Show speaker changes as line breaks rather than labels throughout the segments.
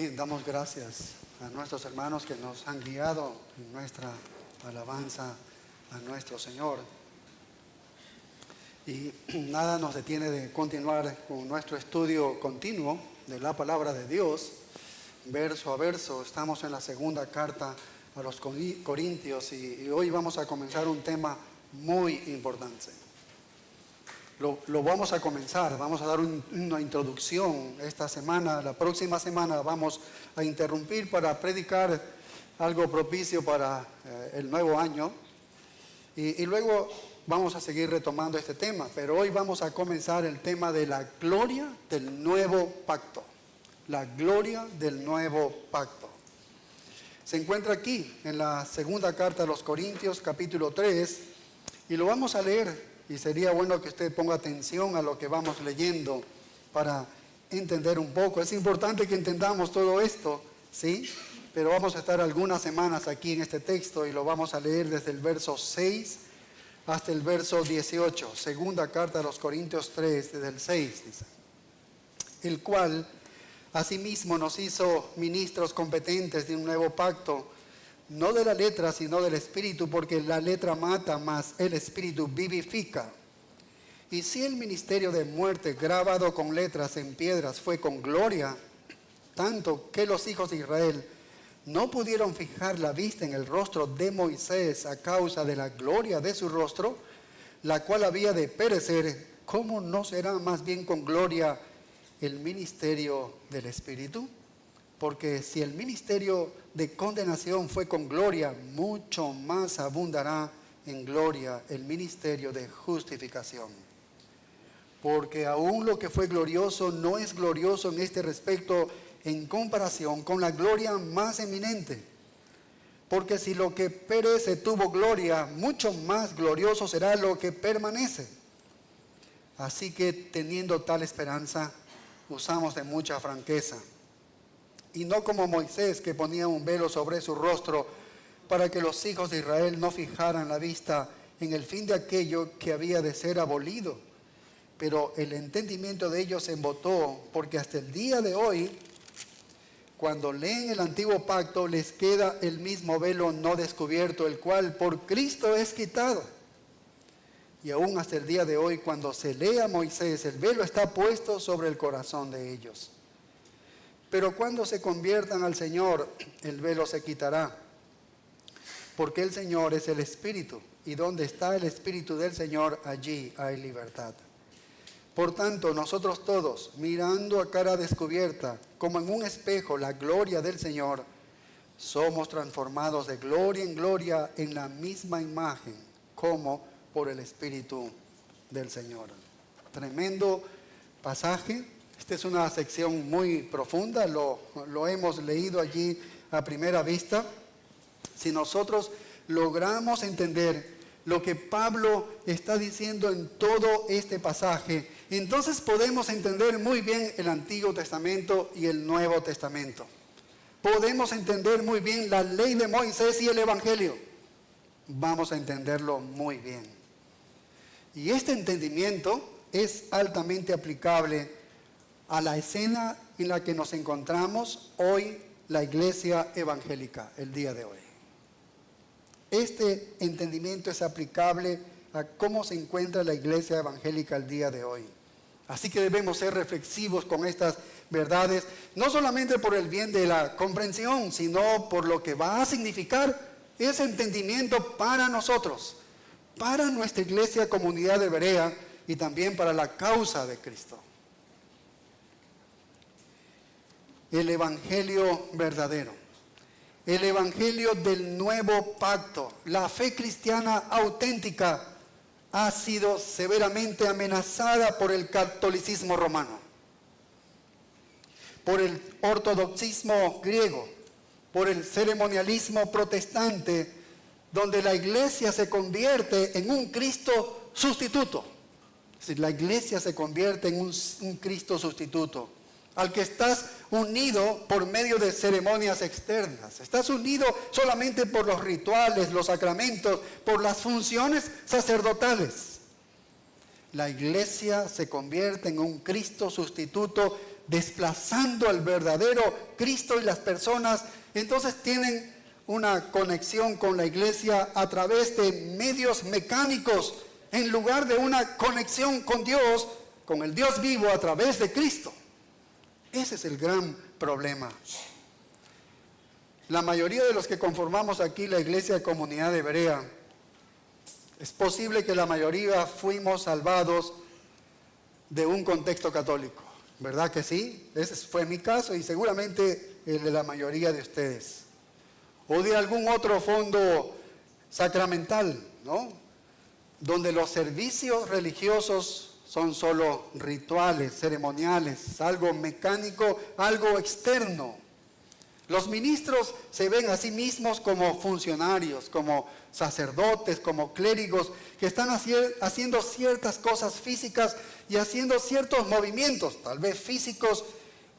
Bien, damos gracias a nuestros hermanos que nos han guiado en nuestra alabanza a nuestro Señor. Y nada nos detiene de continuar con nuestro estudio continuo de la palabra de Dios, verso a verso. Estamos en la segunda carta a los Corintios y hoy vamos a comenzar un tema muy importante. Lo vamos a comenzar, vamos a dar una introducción esta semana. La próxima semana vamos a interrumpir para predicar algo propicio para el nuevo año. Y luego vamos a seguir retomando este tema. Pero hoy vamos a comenzar el tema de la gloria del nuevo pacto. La gloria del nuevo pacto. Se encuentra aquí en la segunda carta a los Corintios, capítulo 3. Y lo vamos a leer. Y sería bueno que usted ponga atención a lo que vamos leyendo para entender un poco. Es importante que entendamos todo esto, ¿sí? Pero vamos a estar algunas semanas aquí en este texto y lo vamos a leer desde el verso 6 hasta el verso 18. Segunda carta a los Corintios 3, desde el 6, dice. El cual asimismo nos hizo ministros competentes de un nuevo pacto, no de la letra, sino del Espíritu, porque la letra mata, mas el Espíritu vivifica. Y si el ministerio de muerte grabado con letras en piedras fue con gloria, tanto que los hijos de Israel no pudieron fijar la vista en el rostro de Moisés a causa de la gloria de su rostro, la cual había de perecer, ¿cómo no será más bien con gloria el ministerio del Espíritu? Porque si el ministerio de condenación fue con gloria, mucho más abundará en gloria el ministerio de justificación. Porque aún lo que fue glorioso no es glorioso en este respecto en comparación con la gloria más eminente. Porque si lo que perece tuvo gloria, mucho más glorioso será lo que permanece. Así que teniendo tal esperanza, usamos de mucha franqueza. Y no como Moisés, que ponía un velo sobre su rostro para que los hijos de Israel no fijaran la vista en el fin de aquello que había de ser abolido. Pero el entendimiento de ellos se embotó, porque hasta el día de hoy, cuando leen el antiguo pacto, les queda el mismo velo no descubierto, el cual por Cristo es quitado. Y aún hasta el día de hoy, cuando se lee a Moisés, el velo está puesto sobre el corazón de ellos. Pero cuando se conviertan al Señor, el velo se quitará. Porque el Señor es el Espíritu, y donde está el Espíritu del Señor, allí hay libertad. Por tanto, nosotros todos, mirando a cara descubierta, como en un espejo, la gloria del Señor, somos transformados de gloria en gloria en la misma imagen, como por el Espíritu del Señor. Tremendo pasaje. Esta es una sección muy profunda, lo hemos leído allí a primera vista. Si nosotros logramos entender lo que Pablo está diciendo en todo este pasaje, entonces podemos entender muy bien el Antiguo Testamento y el Nuevo Testamento. Podemos entender muy bien la ley de Moisés y el Evangelio. Vamos a entenderlo muy bien. Y este entendimiento es altamente aplicable a la escena en la que nos encontramos hoy, la iglesia evangélica, el día de hoy. Este entendimiento es aplicable a cómo se encuentra la iglesia evangélica el día de hoy. Así que debemos ser reflexivos con estas verdades, no solamente por el bien de la comprensión, sino por lo que va a significar ese entendimiento para nosotros, para nuestra iglesia comunidad de Berea y también para la causa de Cristo. El evangelio verdadero, el evangelio del nuevo pacto, la fe cristiana auténtica ha sido severamente amenazada por el catolicismo romano, por el ortodoxismo griego, por el ceremonialismo protestante, donde la iglesia se convierte en un Cristo sustituto. Es decir, la iglesia se convierte en un Cristo sustituto, al que estás unido por medio de ceremonias externas. Estás unido solamente por los rituales, los sacramentos, por las funciones sacerdotales. La iglesia se convierte en un Cristo sustituto desplazando al verdadero Cristo, y las personas entonces tienen una conexión con la iglesia a través de medios mecánicos, en lugar de una conexión con Dios, con el Dios vivo a través de Cristo. Ese es el gran problema. La mayoría de los que conformamos aquí la iglesia de Comunidad de Berea, es posible que la mayoría fuimos salvados de un contexto católico, ¿verdad que sí? Ese fue mi caso y seguramente el de la mayoría de ustedes. O de algún otro fondo sacramental, ¿no? Donde los servicios religiosos son solo rituales, ceremoniales, algo mecánico, algo externo. Los ministros se ven a sí mismos como funcionarios, como sacerdotes, como clérigos, que están haciendo ciertas cosas físicas y haciendo ciertos movimientos, tal vez físicos,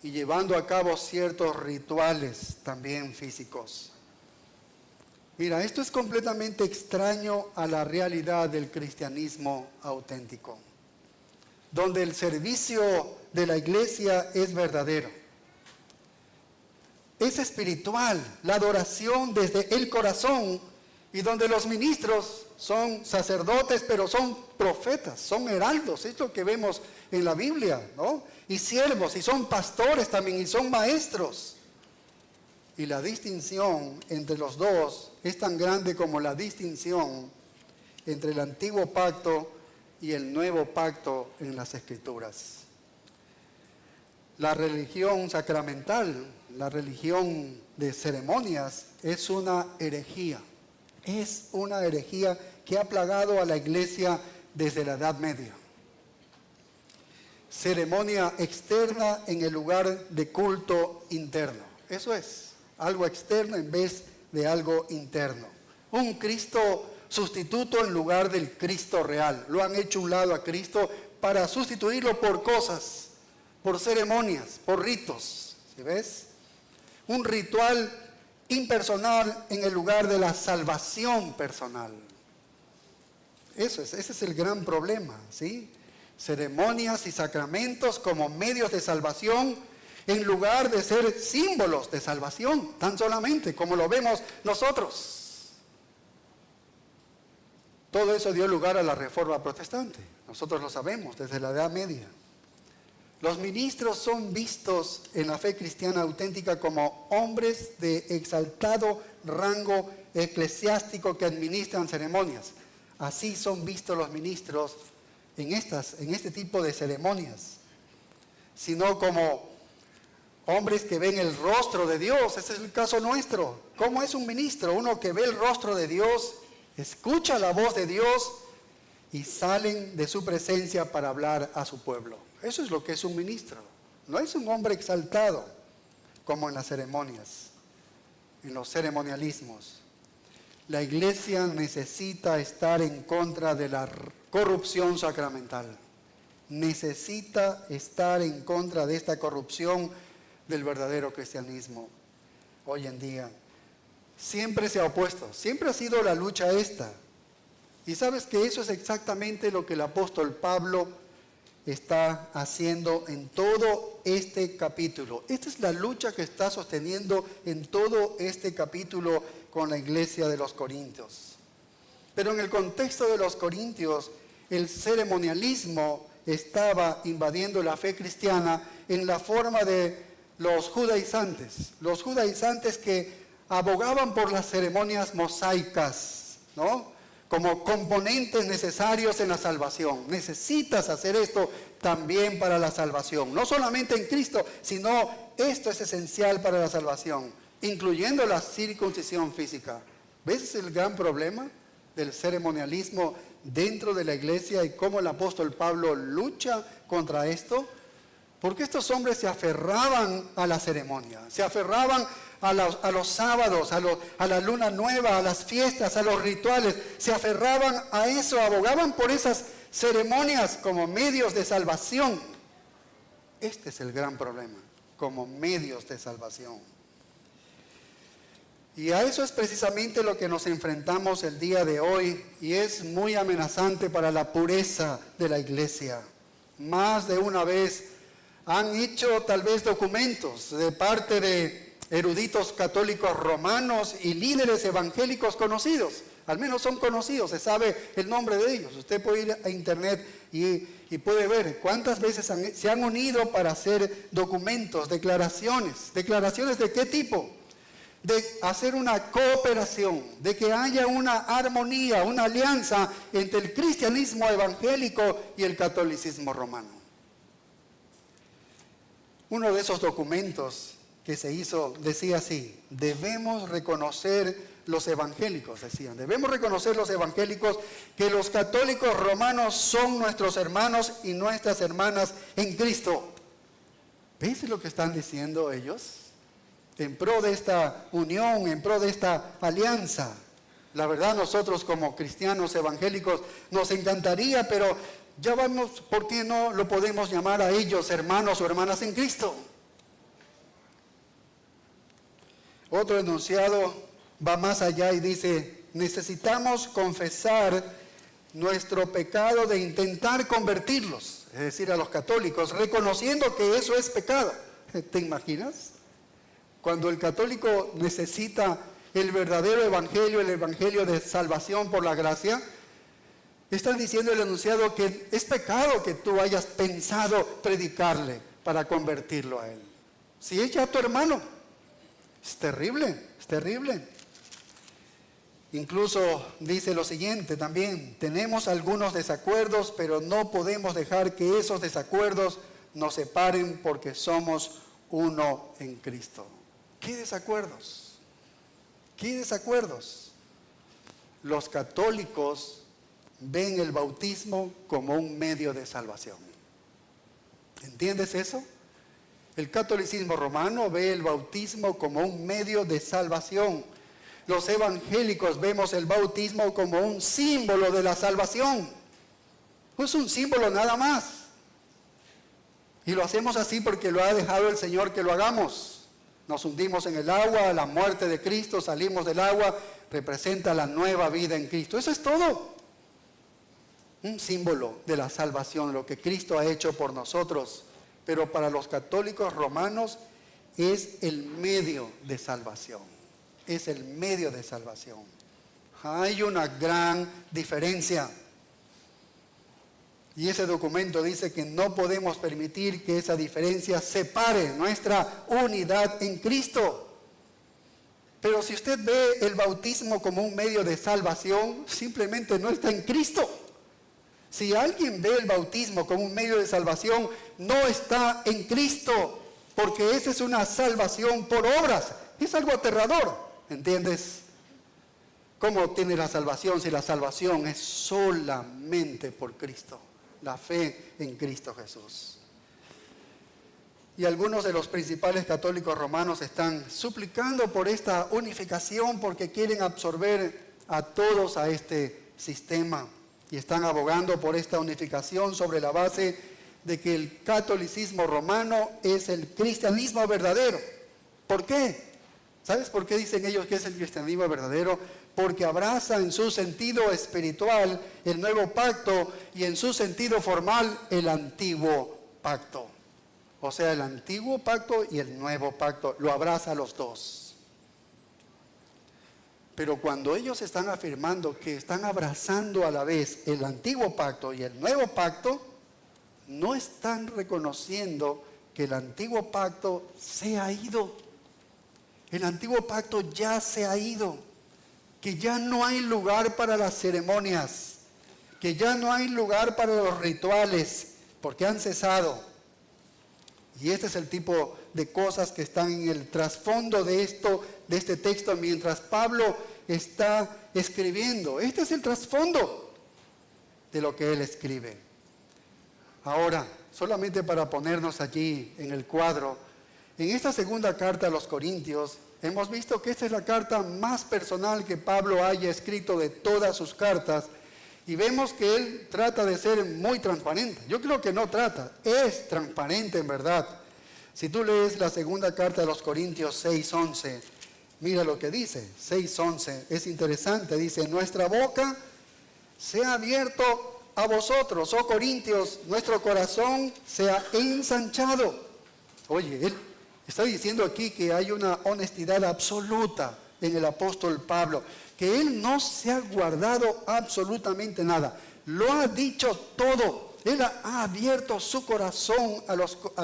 y llevando a cabo ciertos rituales también físicos. Mira, esto es completamente extraño a la realidad del cristianismo auténtico, donde el servicio de la iglesia es verdadero. Es espiritual, la adoración desde el corazón, y donde los ministros son sacerdotes, pero son profetas, son heraldos, es lo que vemos en la Biblia, ¿no? Y siervos, y son pastores también, y son maestros. Y la distinción entre los dos es tan grande como la distinción entre el antiguo pacto y el nuevo pacto en las Escrituras. La religión sacramental, la religión de ceremonias, es una herejía. Es una herejía que ha plagado a la iglesia desde la Edad Media. Ceremonia externa en el lugar de culto interno. Eso es, algo externo en vez de algo interno. Un Cristo sustituto en lugar del Cristo real. Lo han hecho a un lado a Cristo para sustituirlo por cosas, por ceremonias, por ritos. ¿Sí ves? Un ritual impersonal en el lugar de la salvación personal. Ese es el gran problema, ¿sí? Ceremonias y sacramentos como medios de salvación en lugar de ser símbolos de salvación, tan solamente como lo vemos nosotros. Todo eso dio lugar a la Reforma Protestante. Nosotros lo sabemos desde la Edad Media. Los ministros son vistos en la fe cristiana auténtica como hombres de exaltado rango eclesiástico que administran ceremonias. Así son vistos los ministros en este tipo de ceremonias. Sino como hombres que ven el rostro de Dios. Ese es el caso nuestro. ¿Cómo es un ministro? Uno que ve el rostro de Dios, escucha la voz de Dios y salen de su presencia para hablar a su pueblo. Eso es lo que es un ministro. No es un hombre exaltado como en las ceremonias, en los ceremonialismos. La iglesia necesita estar en contra de la corrupción sacramental. Necesita estar en contra de esta corrupción del verdadero cristianismo hoy en día. Siempre se ha opuesto, siempre ha sido la lucha esta. Y sabes que eso es exactamente lo que el apóstol Pablo está haciendo en todo este capítulo. Esta es la lucha que está sosteniendo en todo este capítulo con la iglesia de los Corintios. Pero en el contexto de los Corintios, el ceremonialismo estaba invadiendo la fe cristiana en la forma de los judaizantes que abogaban por las ceremonias mosaicas, ¿no? Como componentes necesarios en la salvación. Necesitas hacer esto también para la salvación. No solamente en Cristo, sino esto es esencial para la salvación, incluyendo la circuncisión física. ¿Ves el gran problema del ceremonialismo dentro de la iglesia y cómo el apóstol Pablo lucha contra esto? Porque estos hombres se aferraban a la ceremonia, se aferraban a los sábados, a la luna nueva, a las fiestas, a los rituales, se aferraban a eso, abogaban por esas ceremonias como medios de salvación. Este es el gran problema, como medios de salvación. Y a eso es precisamente lo que nos enfrentamos el día de hoy, y es muy amenazante para la pureza de la iglesia. Más de una vez Han hecho tal vez documentos de parte de eruditos católicos romanos y líderes evangélicos conocidos. Al menos son conocidos, se sabe el nombre de ellos. Usted puede ir a internet y puede ver cuántas veces se han unido para hacer documentos, declaraciones. ¿Declaraciones de qué tipo? De hacer una cooperación, de que haya una armonía, una alianza entre el cristianismo evangélico y el catolicismo romano. Uno de esos documentos que se hizo decía así: debemos reconocer los evangélicos, decían, debemos reconocer los evangélicos que los católicos romanos son nuestros hermanos y nuestras hermanas en Cristo. ¿Ves lo que están diciendo ellos? En pro de esta unión, en pro de esta alianza. La verdad, nosotros como cristianos evangélicos nos encantaría, pero ya vamos, ¿por qué no lo podemos llamar a ellos hermanos o hermanas en Cristo? Otro enunciado va más allá y dice: necesitamos confesar nuestro pecado de intentar convertirlos, es decir, a los católicos, reconociendo que eso es pecado. ¿Te imaginas? Cuando el católico necesita el verdadero evangelio, el evangelio de salvación por la gracia, están diciendo el enunciado que es pecado que tú hayas pensado predicarle para convertirlo a él. Si es ya tu hermano, es terrible, es terrible. Incluso dice lo siguiente también: tenemos algunos desacuerdos, pero no podemos dejar que esos desacuerdos nos separen porque somos uno en Cristo. ¿Qué desacuerdos? ¿Qué desacuerdos? Los católicos ven el bautismo como un medio de salvación. ¿Entiendes eso? El catolicismo romano ve el bautismo como un medio de salvación. Los evangélicos vemos el bautismo como un símbolo de la salvación. No es un símbolo nada más. Y lo hacemos así porque lo ha dejado el Señor que lo hagamos. Nos hundimos en el agua, la muerte de Cristo, salimos del agua, representa la nueva vida en Cristo. Eso es todo. Un símbolo de la salvación, lo que Cristo ha hecho por nosotros. Pero para los católicos romanos es el medio de salvación. Es el medio de salvación. Hay una gran diferencia. Y ese documento dice que no podemos permitir que esa diferencia separe nuestra unidad en Cristo. Pero si usted ve el bautismo como un medio de salvación, simplemente no está en Cristo. Si alguien ve el bautismo como un medio de salvación, no está en Cristo, porque esa es una salvación por obras. Es algo aterrador, ¿entiendes? ¿Cómo obtiene la salvación si la salvación es solamente por Cristo? La fe en Cristo Jesús. Y algunos de los principales católicos romanos están suplicando por esta unificación porque quieren absorber a todos a este sistema. Y están abogando por esta unificación sobre la base de que el catolicismo romano es el cristianismo verdadero. ¿Por qué? ¿Sabes por qué dicen ellos que es el cristianismo verdadero? Porque abraza en su sentido espiritual el nuevo pacto y en su sentido formal el antiguo pacto. O sea, el antiguo pacto y el nuevo pacto, lo abraza los dos. Pero cuando ellos están afirmando que están abrazando a la vez el antiguo pacto y el nuevo pacto, no están reconociendo que el antiguo pacto se ha ido. El antiguo pacto ya se ha ido. Que ya no hay lugar para las ceremonias. Que ya no hay lugar para los rituales, porque han cesado. Y este es el tipo de cosas que están en el trasfondo de este texto mientras Pablo está escribiendo. Este es el trasfondo de lo que él escribe. Ahora, solamente para ponernos allí en el cuadro, en esta segunda carta a los Corintios, hemos visto que esta es la carta más personal que Pablo haya escrito de todas sus cartas. Y vemos que él trata de ser muy transparente. Yo creo que no trata, es transparente en verdad. Si tú lees la segunda carta de los Corintios 6:11, mira lo que dice, 6:11, es interesante, dice: nuestra boca se ha abierto a vosotros, oh Corintios, nuestro corazón se ha ensanchado. Oye, él está diciendo aquí que hay una honestidad absoluta en el apóstol Pablo, que él no se ha guardado absolutamente nada. Lo ha dicho todo. Él ha abierto su corazón a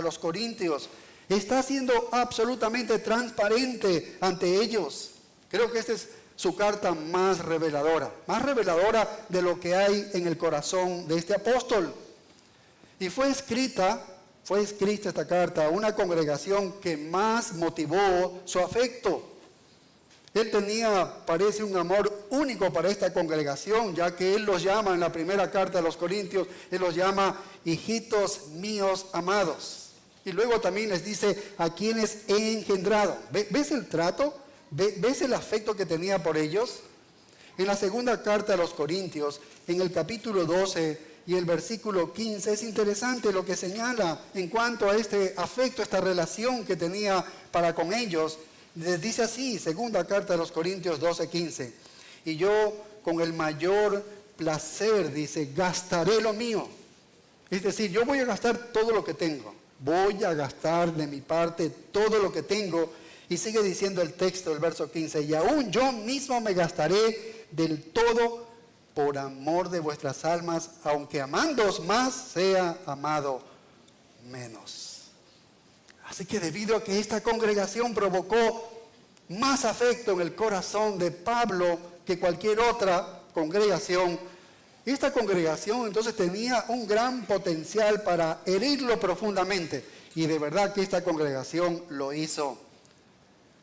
los corintios. Está siendo absolutamente transparente ante ellos. Creo que esta es su carta más reveladora de lo que hay en el corazón de este apóstol. Y fue escrita esta carta a una congregación que más motivó su afecto. Él tenía, parece, un amor único para esta congregación, ya que él los llama en la primera carta a los Corintios, él los llama hijitos míos amados. Y luego también les dice a quienes he engendrado. ¿Ves el trato? ¿Ves el afecto que tenía por ellos? En la segunda carta a los Corintios, en el capítulo 12 y el versículo 15, es interesante lo que señala en cuanto a este afecto, esta relación que tenía para con ellos. Les dice así, segunda carta a los Corintios 12, 15. Y yo con el mayor placer, dice, gastaré lo mío. Es decir, yo voy a gastar todo lo que tengo. Voy a gastar de mi parte todo lo que tengo. Y sigue diciendo el texto, el verso 15. Y aún yo mismo me gastaré del todo por amor de vuestras almas, aunque amándoos más, sea amado menos. Así que debido a que esta congregación provocó más afecto en el corazón de Pablo que cualquier otra congregación, esta congregación entonces tenía un gran potencial para herirlo profundamente. Y de verdad que esta congregación lo hizo.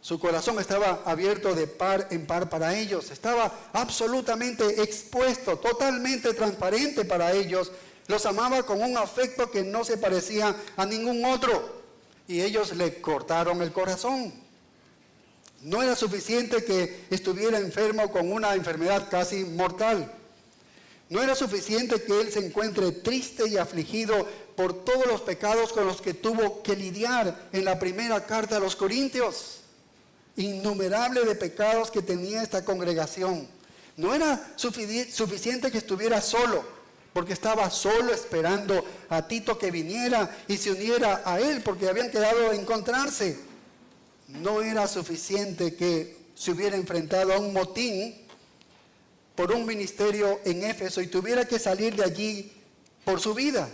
Su corazón estaba abierto de par en par para ellos. Estaba absolutamente expuesto, totalmente transparente para ellos. Los amaba con un afecto que no se parecía a ningún otro. Y ellos le cortaron el corazón. No era suficiente que estuviera enfermo con una enfermedad casi mortal. No era suficiente que él se encuentre triste y afligido por todos los pecados con los que tuvo que lidiar en la primera carta a los Corintios. Innumerable de pecados que tenía esta congregación. No era suficiente que estuviera solo, porque estaba solo esperando a Tito que viniera y se uniera a él, porque habían quedado a encontrarse. No era suficiente que se hubiera enfrentado a un motín por un ministerio en Éfeso y tuviera que salir de allí por su vida.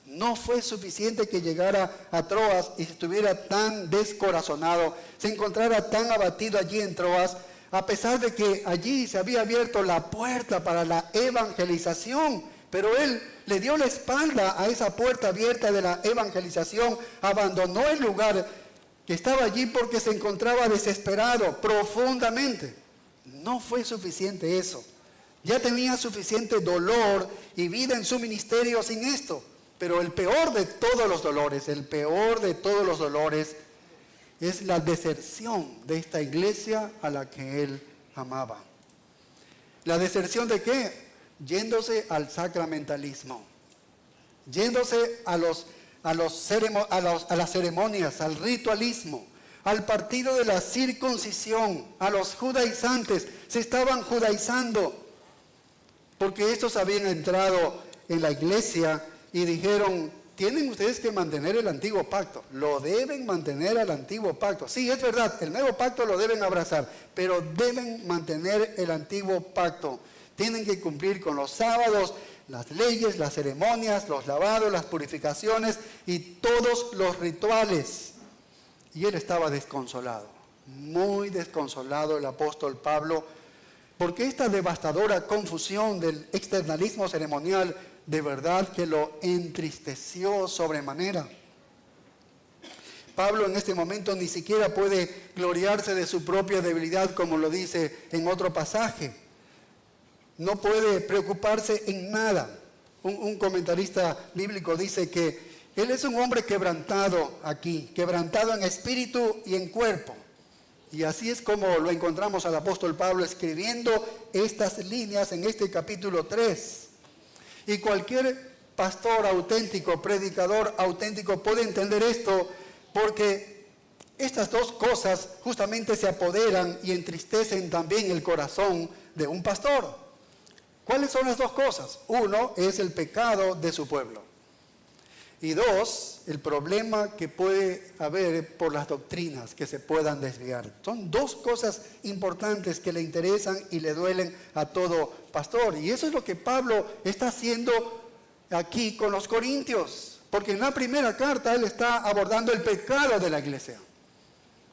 No fue suficiente que llegara a Troas y estuviera tan descorazonado, se encontrara tan abatido allí en Troas, a pesar de que allí se había abierto la puerta para la evangelización. Pero él le dio la espalda a esa puerta abierta de la evangelización, abandonó el lugar que estaba allí porque se encontraba desesperado profundamente. No fue suficiente eso. Ya tenía suficiente dolor y vida en su ministerio sin esto. Pero el peor de todos los dolores es la deserción de esta iglesia a la que él amaba. ¿La deserción de qué? Yéndose al sacramentalismo, yéndose a las ceremonias, al ritualismo, al partido de la circuncisión, a los judaizantes. Se estaban judaizando porque estos habían entrado en la iglesia y dijeron: tienen ustedes que mantener el antiguo pacto, lo deben mantener al antiguo pacto. Sí, es verdad, el nuevo pacto lo deben abrazar, pero deben mantener el antiguo pacto. Tienen que cumplir con los sábados, las leyes, las ceremonias, los lavados, las purificaciones y todos los rituales. Y él estaba desconsolado, muy desconsolado el apóstol Pablo, porque esta devastadora confusión del externalismo ceremonial de verdad que lo entristeció sobremanera. Pablo en este momento ni siquiera puede gloriarse de su propia debilidad, como lo dice en otro pasaje. No puede preocuparse en nada. Un comentarista bíblico dice que él es un hombre quebrantado aquí, quebrantado en espíritu y en cuerpo. Y así es como lo encontramos al apóstol Pablo escribiendo estas líneas en este capítulo 3. Y cualquier pastor auténtico, predicador auténtico puede entender esto, porque estas dos cosas justamente se apoderan y entristecen también el corazón de un pastor. ¿Cuáles son las dos cosas? Uno es el pecado de su pueblo. Y dos, el problema que puede haber por las doctrinas que se puedan desviar. Son dos cosas importantes que le interesan y le duelen a todo pastor. Y eso es lo que Pablo está haciendo aquí con los corintios. Porque en la primera carta él está abordando el pecado de la iglesia.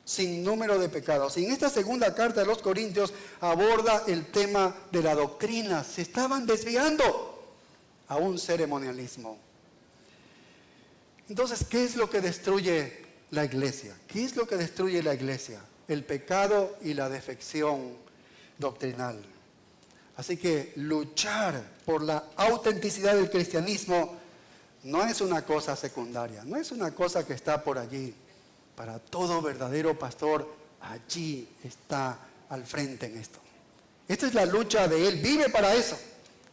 Sin número de pecados. Y en esta segunda carta de los corintios aborda el tema de la doctrina. Se estaban desviando a un ceremonialismo. Entonces, ¿qué es lo que destruye la iglesia? ¿Qué es lo que destruye la iglesia? El pecado y la defección doctrinal. Así que luchar por la autenticidad del cristianismo no es una cosa secundaria, no es una cosa que está por allí. Para todo verdadero pastor, allí está al frente en esto. Esta es la lucha de él, vive para eso.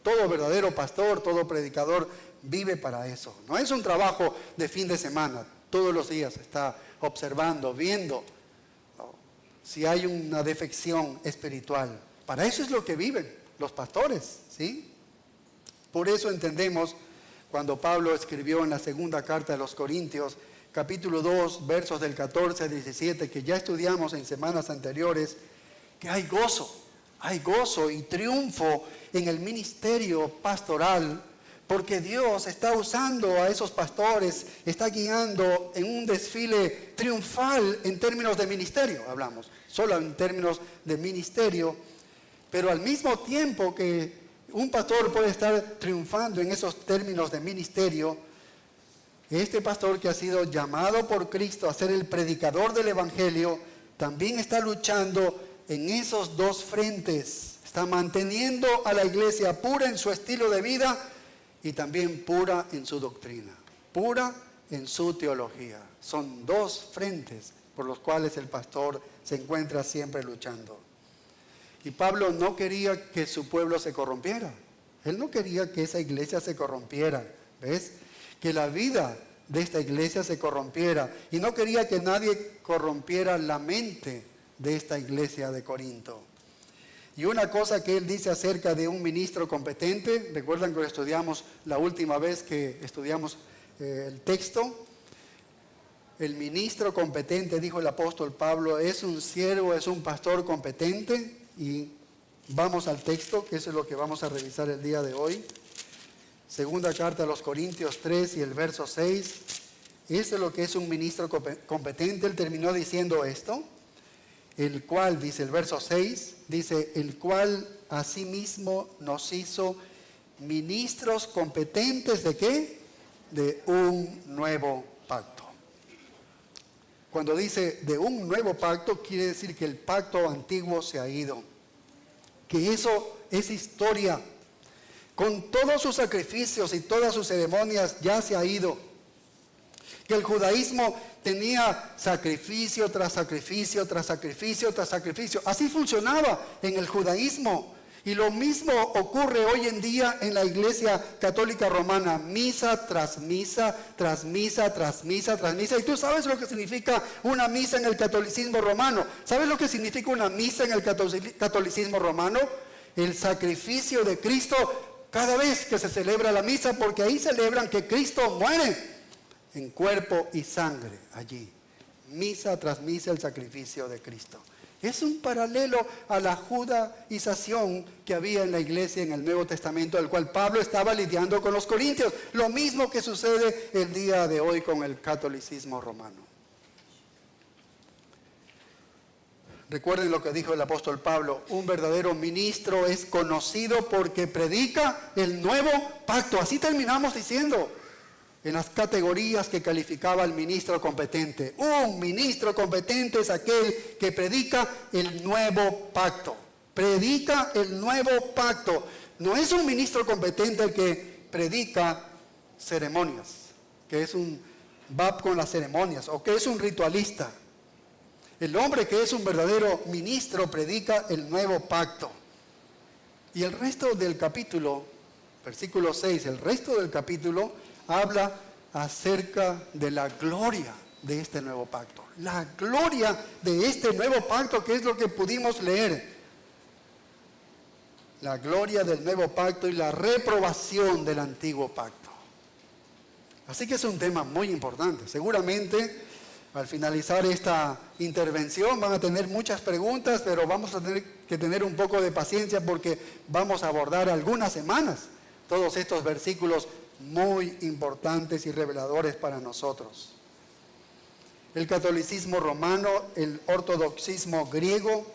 Todo verdadero pastor, todo predicador vive para eso. No es un trabajo de fin de semana. Todos los días está observando, viendo si hay una defección espiritual. Para eso es lo que viven los pastores, ¿sí? Por eso entendemos cuando Pablo escribió en la segunda carta de los Corintios, capítulo 2, versos del 14 al 17, que ya estudiamos en semanas anteriores, que hay gozo y triunfo en el ministerio pastoral, porque Dios está usando a esos pastores, está guiando en un desfile triunfal en términos de ministerio, hablamos, solo en términos de ministerio, pero al mismo tiempo que un pastor puede estar triunfando en esos términos de ministerio, este pastor que ha sido llamado por Cristo a ser el predicador del Evangelio, también está luchando en esos dos frentes, está manteniendo a la iglesia pura en su estilo de vida, y también pura en su doctrina, pura en su teología. Son dos frentes por los cuales el pastor se encuentra siempre luchando. Y Pablo no quería que su pueblo se corrompiera. Él no quería que esa iglesia se corrompiera. ¿Ves? Que la vida de esta iglesia se corrompiera. Y no quería que nadie corrompiera la mente de esta iglesia de Corinto. Y una cosa que él dice acerca de un ministro competente, recuerdan que lo estudiamos la última vez que estudiamos el texto, el ministro competente, dijo el apóstol Pablo, es un siervo, es un pastor competente. Y vamos al texto, que eso es lo que vamos a revisar el día de hoy. Segunda carta a los Corintios 3 y el verso 6. Eso es lo que es un ministro competente. Él terminó diciendo esto. El cual, dice el verso 6, dice, el cual asimismo nos hizo ministros competentes ¿de qué? De un nuevo pacto. Cuando dice de un nuevo pacto, quiere decir que el pacto antiguo se ha ido. Que eso es historia. Con todos sus sacrificios y todas sus ceremonias ya se ha ido. Que el judaísmo tenía sacrificio tras sacrificio, tras sacrificio, tras sacrificio. Así funcionaba en el judaísmo. Y lo mismo ocurre hoy en día en la Iglesia Católica Romana. Misa tras misa, tras misa, tras misa, tras misa. Y tú sabes lo que significa una misa en el catolicismo romano. ¿Sabes lo que significa una misa en el catolicismo romano? El sacrificio de Cristo cada vez que se celebra la misa, porque ahí celebran que Cristo muere en cuerpo y sangre allí. Misa tras misa, el sacrificio de Cristo. Es un paralelo a la judaización que había en la iglesia en el Nuevo Testamento, del cual Pablo estaba lidiando con los corintios. Lo mismo que sucede el día de hoy con el catolicismo romano. Recuerden lo que dijo el apóstol Pablo, un verdadero ministro es conocido porque predica el nuevo pacto. Así terminamos diciendo en las categorías que calificaba el ministro competente. Un ministro competente es aquel que predica el nuevo pacto. Predica el nuevo pacto. No es un ministro competente el que predica ceremonias, que es va con las ceremonias, o que es un ritualista. El hombre que es un verdadero ministro predica el nuevo pacto. Y el resto del capítulo, versículo 6, el resto del capítulo habla acerca de la gloria de este nuevo pacto. La gloria de este nuevo pacto, que es lo que pudimos leer. la gloria del nuevo pacto y la reprobación del antiguo pacto. Así que es un tema muy importante. Seguramente al finalizar esta intervención van a tener muchas preguntas, pero vamos a tener que tener un poco de paciencia porque vamos a abordar algunas semanas todos estos versículos muy importantes y reveladores para nosotros. El catolicismo romano, el ortodoxismo griego,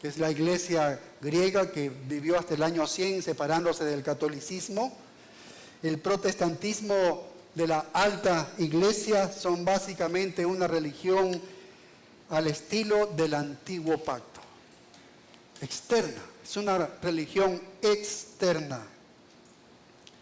que es la iglesia griega que vivió hasta el año 100 separándose del catolicismo, el protestantismo de la alta iglesia son básicamente una religión al estilo del antiguo pacto, externa, es una religión externa.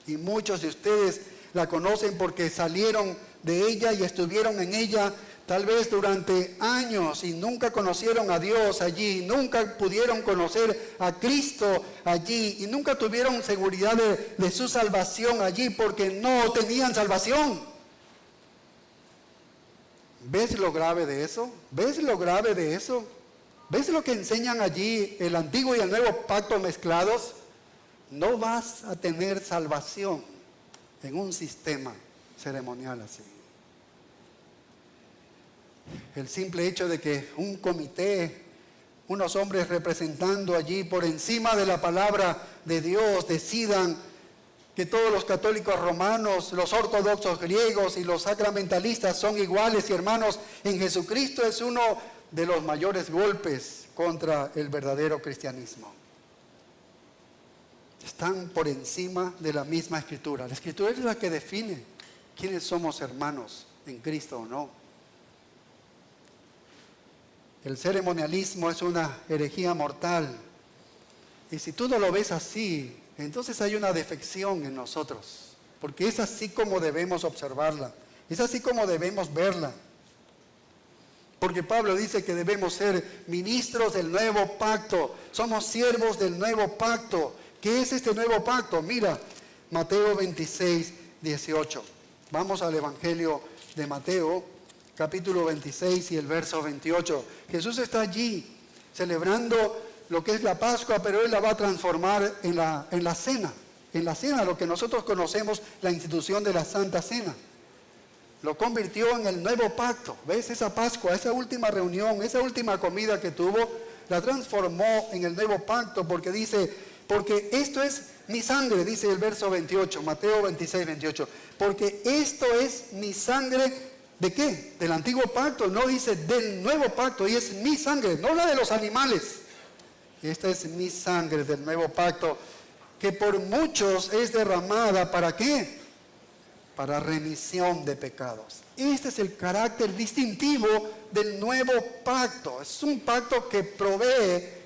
Y muchos de ustedes la conocen porque salieron de ella y estuvieron en ella tal vez durante años y nunca conocieron a Dios allí, nunca pudieron conocer a Cristo allí y nunca tuvieron seguridad de su salvación allí porque no tenían salvación. ¿Ves lo grave de eso? ¿Ves lo grave de eso? ¿Ves lo que enseñan allí el antiguo y el nuevo pacto mezclados? No vas a tener salvación en un sistema ceremonial así. El simple hecho de que un comité, unos hombres representando allí por encima de la palabra de Dios, decidan que todos los católicos romanos, los ortodoxos griegos y los sacramentalistas son iguales y hermanos en Jesucristo, es uno de los mayores golpes contra el verdadero cristianismo. Están por encima de la misma Escritura. La Escritura es la que define quiénes somos hermanos en Cristo o no. El ceremonialismo es una herejía mortal. Y si tú no lo ves así, entonces hay una defección en nosotros. Porque es así como debemos observarla. Es así como debemos verla. Porque Pablo dice que debemos ser ministros del nuevo pacto. Somos siervos del nuevo pacto. ¿Qué es este nuevo pacto? Mira, Mateo 26, 18. Vamos al Evangelio de Mateo, capítulo 26 y el verso 28. Jesús está allí celebrando lo que es la Pascua, pero Él la va a transformar en la cena. En la cena, lo que nosotros conocemos, la institución de la Santa Cena. Lo convirtió en el nuevo pacto. ¿Ves? Esa Pascua, esa última reunión, esa última comida que tuvo, la transformó en el nuevo pacto porque dice... Porque esto es mi sangre, dice el verso 28, Mateo 26, 28. Porque esto es mi sangre, ¿de qué? Del antiguo pacto. No dice del nuevo pacto, y es mi sangre, no la de los animales. Esta es mi sangre del nuevo pacto, que por muchos es derramada, ¿para qué? Para remisión de pecados. Este es el carácter distintivo del nuevo pacto. Es un pacto que provee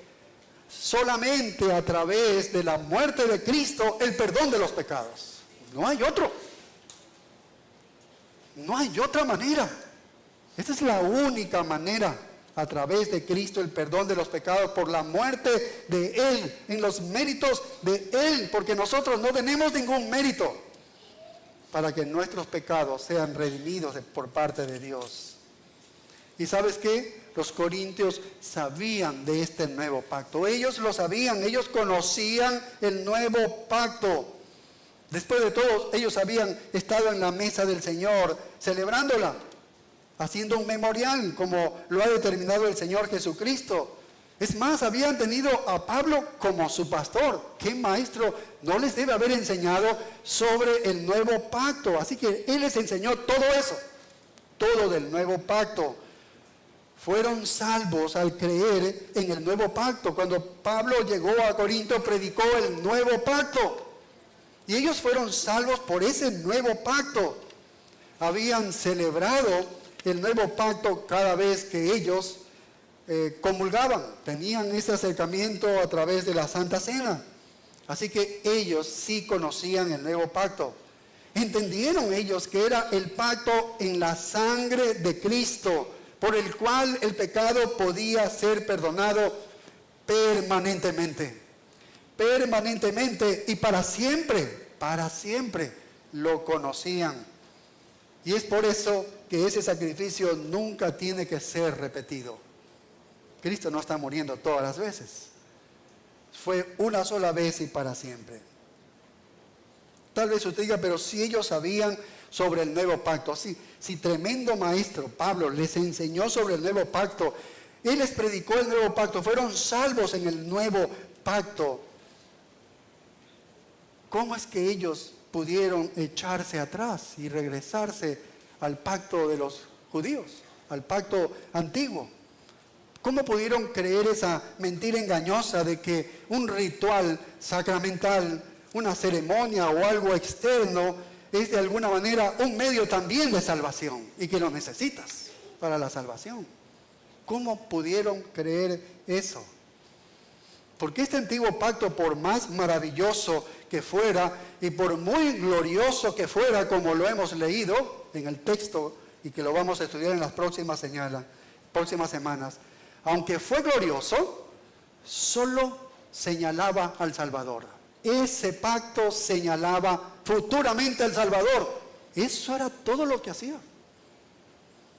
solamente a través de la muerte de Cristo el perdón de los pecados. No hay otro. No hay otra manera. Esta es la única manera, a través de Cristo, el perdón de los pecados por la muerte de Él, en los méritos de Él, porque nosotros no tenemos ningún mérito para que nuestros pecados sean redimidos por parte de Dios. ¿Y sabes qué? Los corintios sabían de este nuevo pacto. Ellos lo sabían, ellos conocían el nuevo pacto. Después de todo, ellos habían estado en la mesa del Señor, celebrándola, haciendo un memorial, como lo ha determinado el Señor Jesucristo. Es más, habían tenido a Pablo como su pastor. ¿Qué maestro no les debe haber enseñado sobre el nuevo pacto? Así que Él les enseñó todo eso, todo del nuevo pacto. Fueron salvos al creer en el nuevo pacto. Cuando Pablo llegó a Corinto, predicó el nuevo pacto. Y ellos fueron salvos por ese nuevo pacto. Habían celebrado el nuevo pacto cada vez que ellos comulgaban. Tenían ese acercamiento a través de la Santa Cena. Así que ellos sí conocían el nuevo pacto. Entendieron ellos que era el pacto en la sangre de Cristo, por el cual el pecado podía ser perdonado permanentemente. Permanentemente y para siempre lo conocían. Y es por eso que ese sacrificio nunca tiene que ser repetido. Cristo no está muriendo todas las veces. Fue una sola vez y para siempre. Tal vez usted diga, pero si ellos sabían sobre el nuevo pacto, si tremendo maestro Pablo les enseñó sobre el nuevo pacto, él les predicó el nuevo pacto, fueron salvos en el nuevo pacto, ¿cómo es que ellos pudieron echarse atrás y regresarse al pacto de los judíos, al pacto antiguo? ¿Cómo pudieron creer esa mentira engañosa de que un ritual sacramental, una ceremonia o algo externo es de alguna manera un medio también de salvación y que lo necesitas para la salvación? ¿Cómo pudieron creer eso? Porque este antiguo pacto, por más maravilloso que fuera y por muy glorioso que fuera, como lo hemos leído en el texto y que lo vamos a estudiar en las próximas semanas, aunque fue glorioso, solo señalaba al Salvador. Ese pacto señalaba futuramente al Salvador. Eso era todo lo que hacía.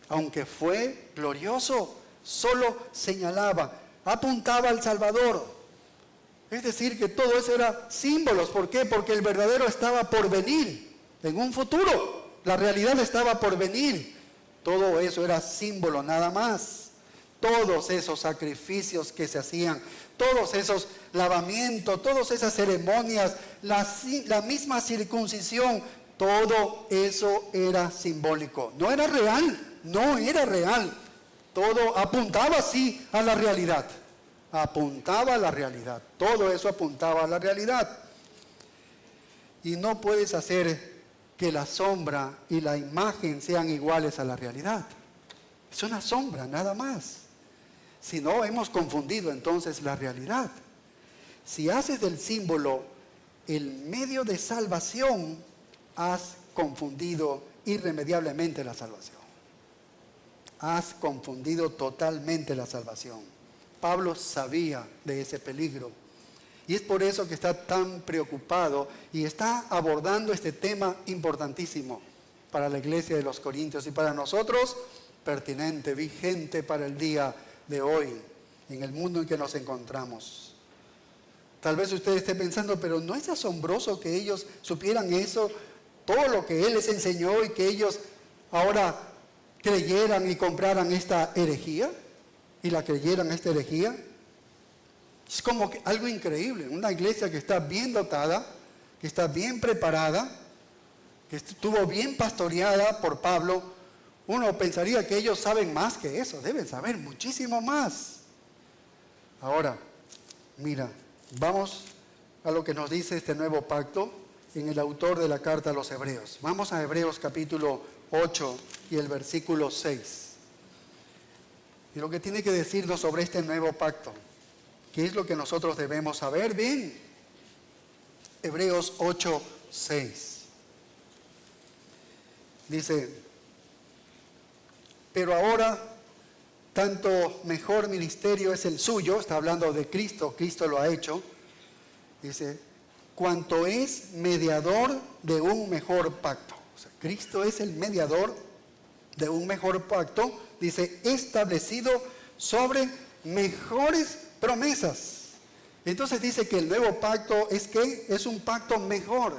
Aunque fue glorioso, solo señalaba, apuntaba al Salvador. Es decir, que todo eso era símbolos. ¿Por qué? Porque el verdadero estaba por venir, en un futuro. La realidad estaba por venir. Todo eso era símbolo, nada más. Todos esos sacrificios que se hacían, todos esos lavamientos, todas esas ceremonias, la misma circuncisión, todo eso era simbólico. No era real, no era real. Todo apuntaba así a la realidad. Apuntaba a la realidad. Todo eso apuntaba a la realidad. Y no puedes hacer que la sombra y la imagen sean iguales a la realidad. Es una sombra, nada más. Si no, hemos confundido entonces la realidad. Si haces del símbolo el medio de salvación, has confundido irremediablemente la salvación. Has confundido totalmente la salvación. Pablo sabía de ese peligro. Y es por eso que está tan preocupado y está abordando este tema importantísimo para la iglesia de los Corintios y para nosotros, pertinente, vigente para el día de hoy, en el mundo en que nos encontramos. Tal vez usted esté pensando, pero ¿no es asombroso que ellos supieran eso, todo lo que él les enseñó y que ellos ahora creyeran y compraran esta herejía? Y la creyeran esta herejía. Es como que algo increíble, una iglesia que está bien dotada, que está bien preparada, que estuvo bien pastoreada por Pablo. Uno pensaría que ellos saben más que eso, deben saber muchísimo más. Ahora, mira, vamos a lo que nos dice este nuevo pacto en el autor de la carta a los Hebreos. Vamos a Hebreos capítulo 8 y el versículo 6. Y lo que tiene que decirnos sobre este nuevo pacto, ¿qué es lo que nosotros debemos saber? Bien, Hebreos 8, 6. Dice, pero ahora tanto mejor ministerio es el suyo, está hablando de Cristo, Cristo lo ha hecho, dice, cuanto es mediador de un mejor pacto. O sea, Cristo es el mediador de un mejor pacto, dice, establecido sobre mejores promesas. Entonces dice que el nuevo pacto es que es un pacto mejor,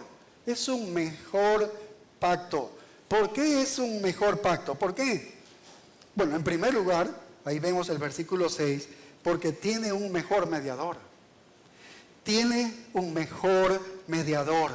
es un mejor pacto. ¿Por qué es un mejor pacto? ¿Por qué? Bueno, en primer lugar, ahí vemos el versículo 6, porque tiene un mejor mediador. Tiene un mejor mediador.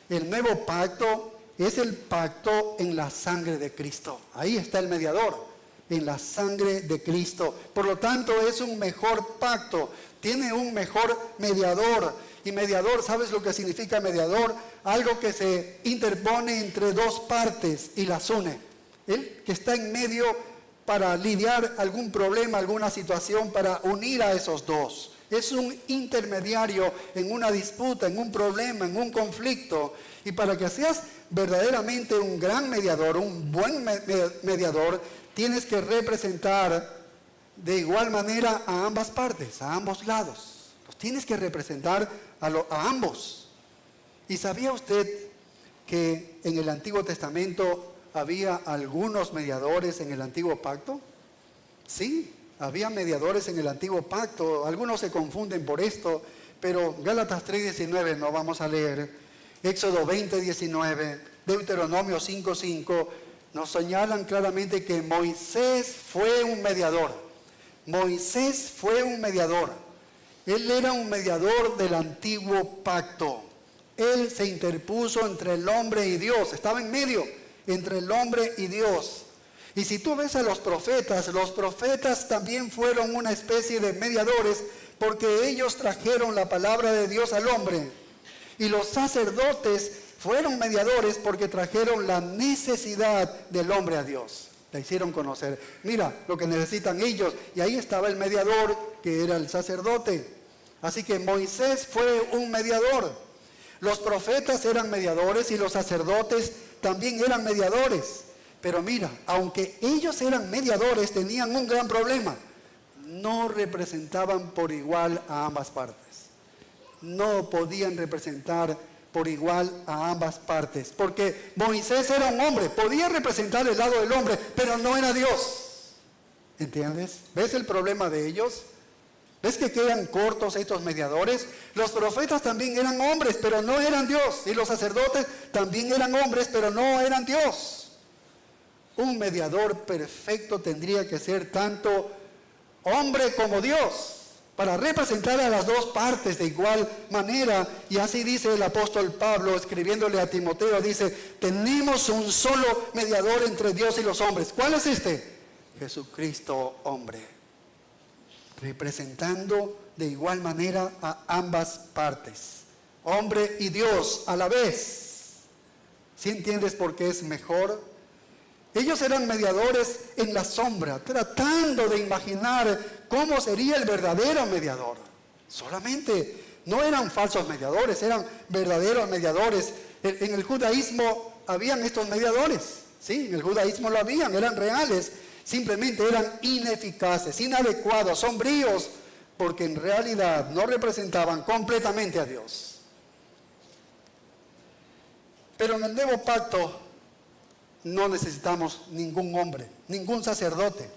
El nuevo pacto es el pacto en la sangre de Cristo. Ahí está el mediador, en la sangre de Cristo. Por lo tanto, es un mejor pacto. Tiene un mejor mediador. Y mediador, ¿sabes lo que significa mediador? Algo que se interpone entre dos partes y las une. Él que está en medio para lidiar algún problema, alguna situación, para unir a esos dos. Es un intermediario en una disputa, en un problema, en un conflicto. Y para que seas verdaderamente un gran mediador, un buen mediador, tienes que representar de igual manera a ambas partes, a ambos lados. Los tienes que representar a ambos. ¿Y sabía usted que en el Antiguo Testamento había algunos mediadores en el Antiguo Pacto? Sí, había mediadores en el Antiguo Pacto. Algunos se confunden por esto Pero Gálatas 3:19 no vamos a leer, Éxodo 20:19, Deuteronomio 5:5 nos señalan claramente que Moisés fue un mediador. Moisés fue un mediador. Él era un mediador del antiguo pacto. Él se interpuso entre el hombre y Dios. Estaba en medio entre el hombre y Dios. Y si tú ves a los profetas también fueron una especie de mediadores porque ellos trajeron la palabra de Dios al hombre. Y los sacerdotes fueron mediadores porque trajeron la necesidad del hombre a Dios. La hicieron conocer. Mira lo que necesitan ellos. Y ahí estaba el mediador, que era el sacerdote. Así que Moisés fue un mediador. Los profetas eran mediadores y los sacerdotes también eran mediadores. Pero mira, aunque ellos eran mediadores, tenían un gran problema. No representaban por igual a ambas partes. No podían representar por igual a ambas partes. Porque Moisés era un hombre, podía representar el lado del hombre, pero no era Dios. ¿Entiendes? ¿Ves el problema de ellos? ¿Ves que quedan cortos estos mediadores? Los profetas también eran hombres, pero no eran Dios. Y los sacerdotes también eran hombres, pero no eran Dios. Un mediador perfecto tendría que ser tanto hombre como Dios, para representar a las dos partes de igual manera. Y así dice el apóstol Pablo, escribiéndole a Timoteo, dice, tenemos un solo mediador entre Dios y los hombres. ¿Cuál es este? Jesucristo, hombre, representando de igual manera a ambas partes, hombre y Dios a la vez. ¿Sí entiendes por qué es mejor? Ellos eran mediadores en la sombra, tratando de imaginar cómo sería el verdadero mediador. Solamente no eran falsos mediadores, eran verdaderos mediadores. En el judaísmo habían estos mediadores, sí, en el judaísmo lo habían, eran reales. Simplemente eran ineficaces, inadecuados, sombríos, porque en realidad no representaban completamente a Dios. Pero en el nuevo pacto no necesitamos ningún hombre, ningún sacerdote.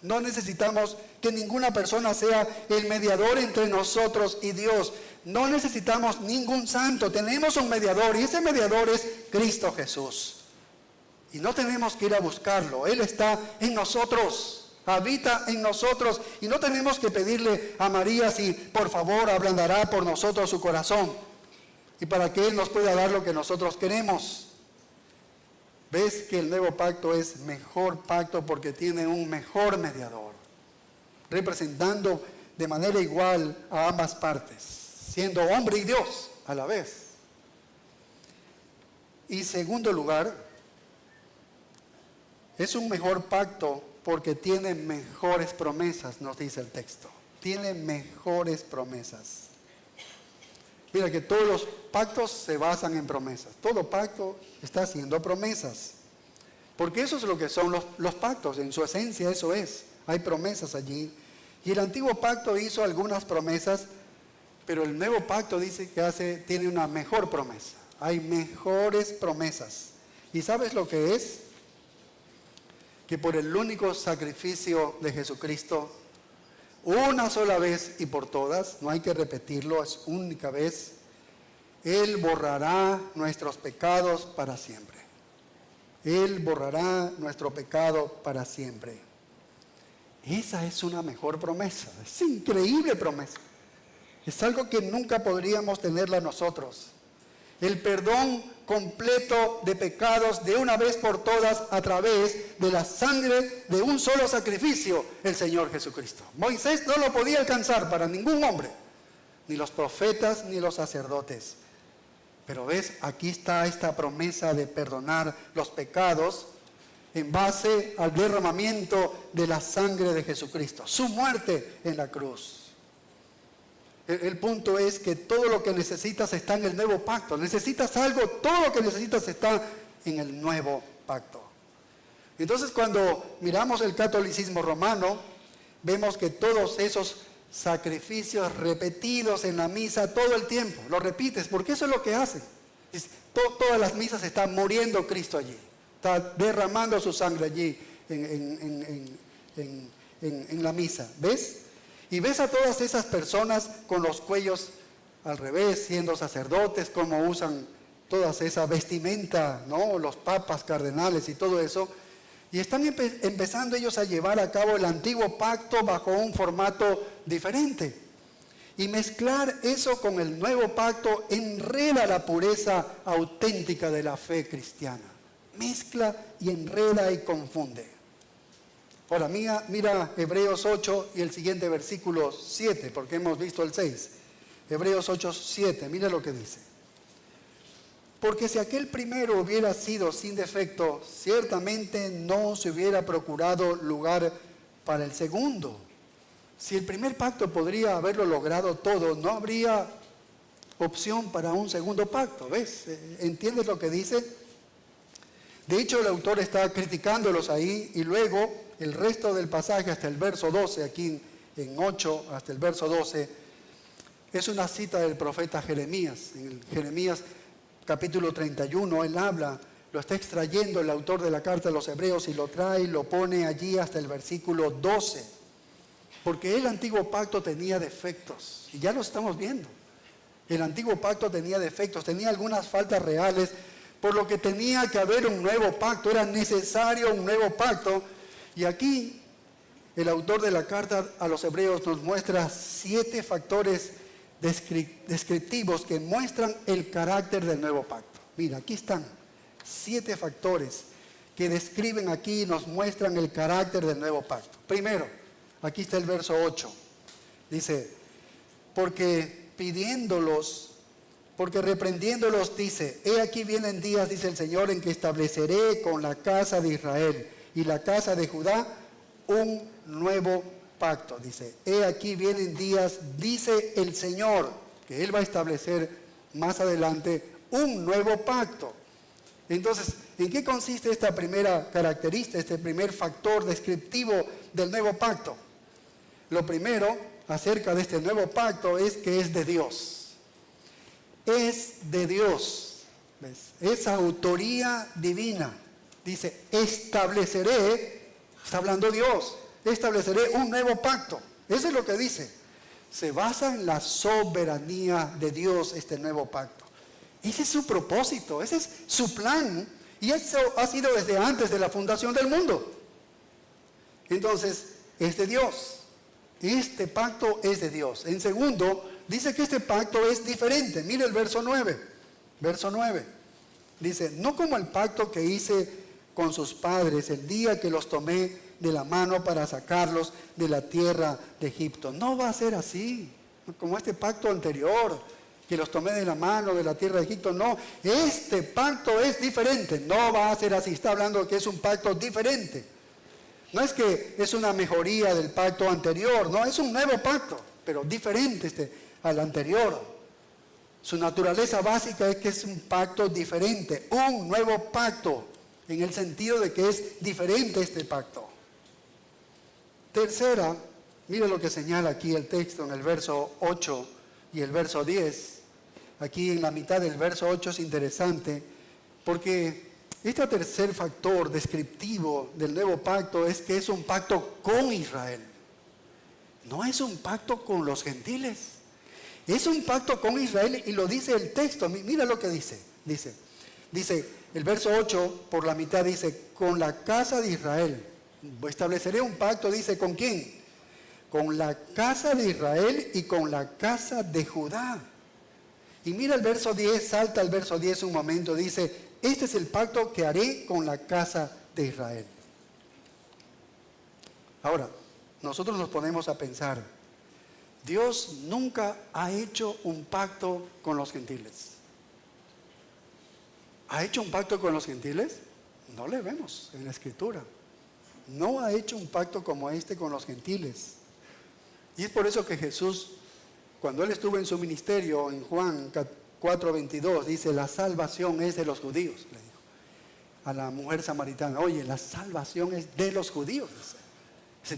No necesitamos que ninguna persona sea el mediador entre nosotros y Dios. No necesitamos ningún santo. Tenemos un mediador y ese mediador es Cristo Jesús. Y no tenemos que ir a buscarlo. Él está en nosotros, habita en nosotros. Y no tenemos que pedirle a María si por favor ablandará por nosotros su corazón. Y para que Él nos pueda dar lo que nosotros queremos. ¿Ves que el nuevo pacto es mejor pacto porque tiene un mejor mediador? Representando de manera igual a ambas partes, siendo hombre y Dios a la vez. Y segundo lugar, es un mejor pacto porque tiene mejores promesas, nos dice el texto. Tiene mejores promesas. Mira que todos los pactos se basan en promesas. Todo pacto está haciendo promesas. Porque eso es lo que son los pactos. En su esencia eso es. Hay promesas allí. Y el antiguo pacto hizo algunas promesas, pero el nuevo pacto dice que tiene una mejor promesa. Hay mejores promesas. ¿Y sabes lo que es? Que por el único sacrificio de Jesucristo, una sola vez y por todas, no hay que repetirlo, es única vez, Él borrará nuestros pecados para siempre. Él borrará nuestro pecado para siempre. Esa es una mejor promesa, es increíble promesa. Es algo que nunca podríamos tenerla nosotros. El perdón completo de pecados de una vez por todas a través de la sangre de un solo sacrificio, el Señor Jesucristo. Moisés no lo podía alcanzar para ningún hombre, ni los profetas ni los sacerdotes. Pero ves, aquí está esta promesa de perdonar los pecados en base al derramamiento de la sangre de Jesucristo, su muerte en la cruz. El punto es que todo lo que necesitas está en el nuevo pacto. Necesitas algo, todo lo que necesitas está en el nuevo pacto. Entonces cuando miramos el catolicismo romano, vemos que todos esos sacrificios repetidos en la misa todo el tiempo, lo repites, porque eso es lo que hacen. Todas las misas están muriendo Cristo allí, está derramando su sangre allí en la misa, ¿ves? Y ves a todas esas personas con los cuellos al revés, siendo sacerdotes, cómo usan toda esa vestimenta, ¿no? Los papas, cardenales y todo eso. Y están empezando ellos a llevar a cabo el antiguo pacto bajo un formato diferente. Y mezclar eso con el nuevo pacto enreda la pureza auténtica de la fe cristiana. Mezcla y enreda y confunde. Ahora, mira Hebreos 8 y el siguiente versículo 7, porque hemos visto el 6. Hebreos 8, 7, mira lo que dice. Porque si aquel primero hubiera sido sin defecto, ciertamente no se hubiera procurado lugar para el segundo. Si el primer pacto podría haberlo logrado todo, no habría opción para un segundo pacto. ¿Ves? ¿Entiendes lo que dice? De hecho, el autor está criticándolos ahí y luego el resto del pasaje hasta el verso 12, aquí en 8 hasta el verso 12, es una cita del profeta Jeremías. En el Jeremías capítulo 31, él habla, lo está extrayendo el autor de la carta a los Hebreos y lo trae y lo pone allí hasta el versículo 12. Porque el antiguo pacto tenía defectos, y ya lo estamos viendo. El antiguo pacto tenía defectos, tenía algunas faltas reales, por lo que tenía que haber un nuevo pacto, era necesario un nuevo pacto. Y aquí el autor de la carta a los Hebreos nos muestra 7 factores descriptivos que muestran el carácter del nuevo pacto. Mira, aquí están 7 factores que describen aquí y nos muestran el carácter del nuevo pacto. Primero, aquí está el verso 8. Dice, porque reprendiéndolos dice, he aquí vienen días, dice el Señor, en que estableceré con la casa de Israel y la casa de Judá un nuevo pacto. Dice, he aquí vienen días, dice el Señor, que Él va a establecer más adelante un nuevo pacto. Entonces, ¿en qué consiste esta primera característica, este primer factor descriptivo del nuevo pacto? Lo primero acerca de este nuevo pacto es que es de Dios. Es de Dios. ¿Ves? Es autoría divina. Dice, estableceré, está hablando Dios, estableceré un nuevo pacto. Eso es lo que dice. Se basa en la soberanía de Dios este nuevo pacto. Ese es su propósito, ese es su plan. Y eso ha sido desde antes de la fundación del mundo. Entonces, es de Dios. Este pacto es de Dios. En segundo, dice que este pacto es diferente. Mire el verso 9. Verso 9. Dice, no como el pacto que hice con sus padres el día que los tomé de la mano para sacarlos de la tierra de Egipto. No va a ser así, como este pacto anterior, que los tomé de la mano de la tierra de Egipto. No, este pacto es diferente. No va a ser así. Está hablando de que es un pacto diferente. No es que es una mejoría del pacto anterior, no, es un nuevo pacto, pero diferente al anterior. Su naturaleza básica es que es un pacto diferente, un nuevo pacto, en el sentido de que es diferente este pacto. Tercera, mire lo que señala aquí el texto en el verso 8 y el verso 10. Aquí en la mitad del verso 8 es interesante, porque este tercer factor descriptivo del nuevo pacto es que es un pacto con Israel. No es un pacto con los gentiles. Es un pacto con Israel y lo dice el texto. Mira lo que dice. Dice el verso 8 por la mitad dice, con la casa de Israel. Estableceré un pacto, dice, ¿con quién? Con la casa de Israel y con la casa de Judá. Y mira el verso 10, salta el verso 10 un momento, dice, este es el pacto que haré con la casa de Israel. Ahora, nosotros nos ponemos a pensar, Dios nunca ha hecho un pacto con los gentiles. ¿Ha hecho un pacto con los gentiles? No le vemos en la Escritura. No ha hecho un pacto como este con los gentiles. Y es por eso que Jesús, cuando Él estuvo en su ministerio, en Juan 4:22, dice, la salvación es de los judíos, le dijo a la mujer samaritana. Oye, la salvación es de los judíos. Dice,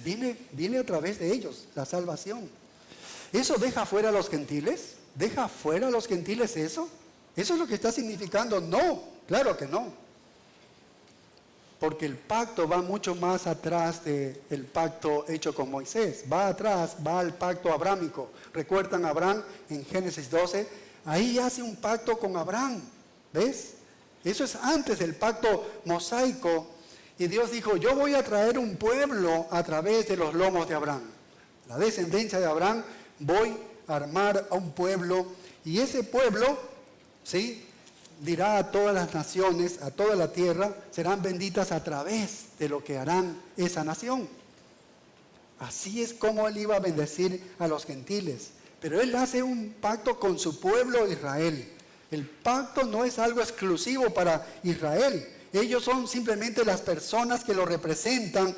viene a través de ellos la salvación. ¿Eso deja fuera a los gentiles? ¿Deja fuera a los gentiles eso? ¿Eso es lo que está significando? No, claro que no. porque el pacto va mucho más atrás del pacto hecho con Moisés. Va atrás, va al pacto abrámico. ¿Recuerdan a Abraham en Génesis 12? Ahí hace un pacto con Abraham, ¿ves? Eso es antes del pacto mosaico. Y Dios dijo, yo voy a traer un pueblo a través de los lomos de Abraham. La descendencia de Abraham, voy a armar a un pueblo. Y ese pueblo, ¿sí?, dirá a todas las naciones, a toda la tierra, serán benditas a través de lo que harán esa nación. Así es como Él iba a bendecir a los gentiles. Pero Él hace un pacto con su pueblo Israel. El pacto no es algo exclusivo para Israel. Ellos son simplemente las personas que lo representan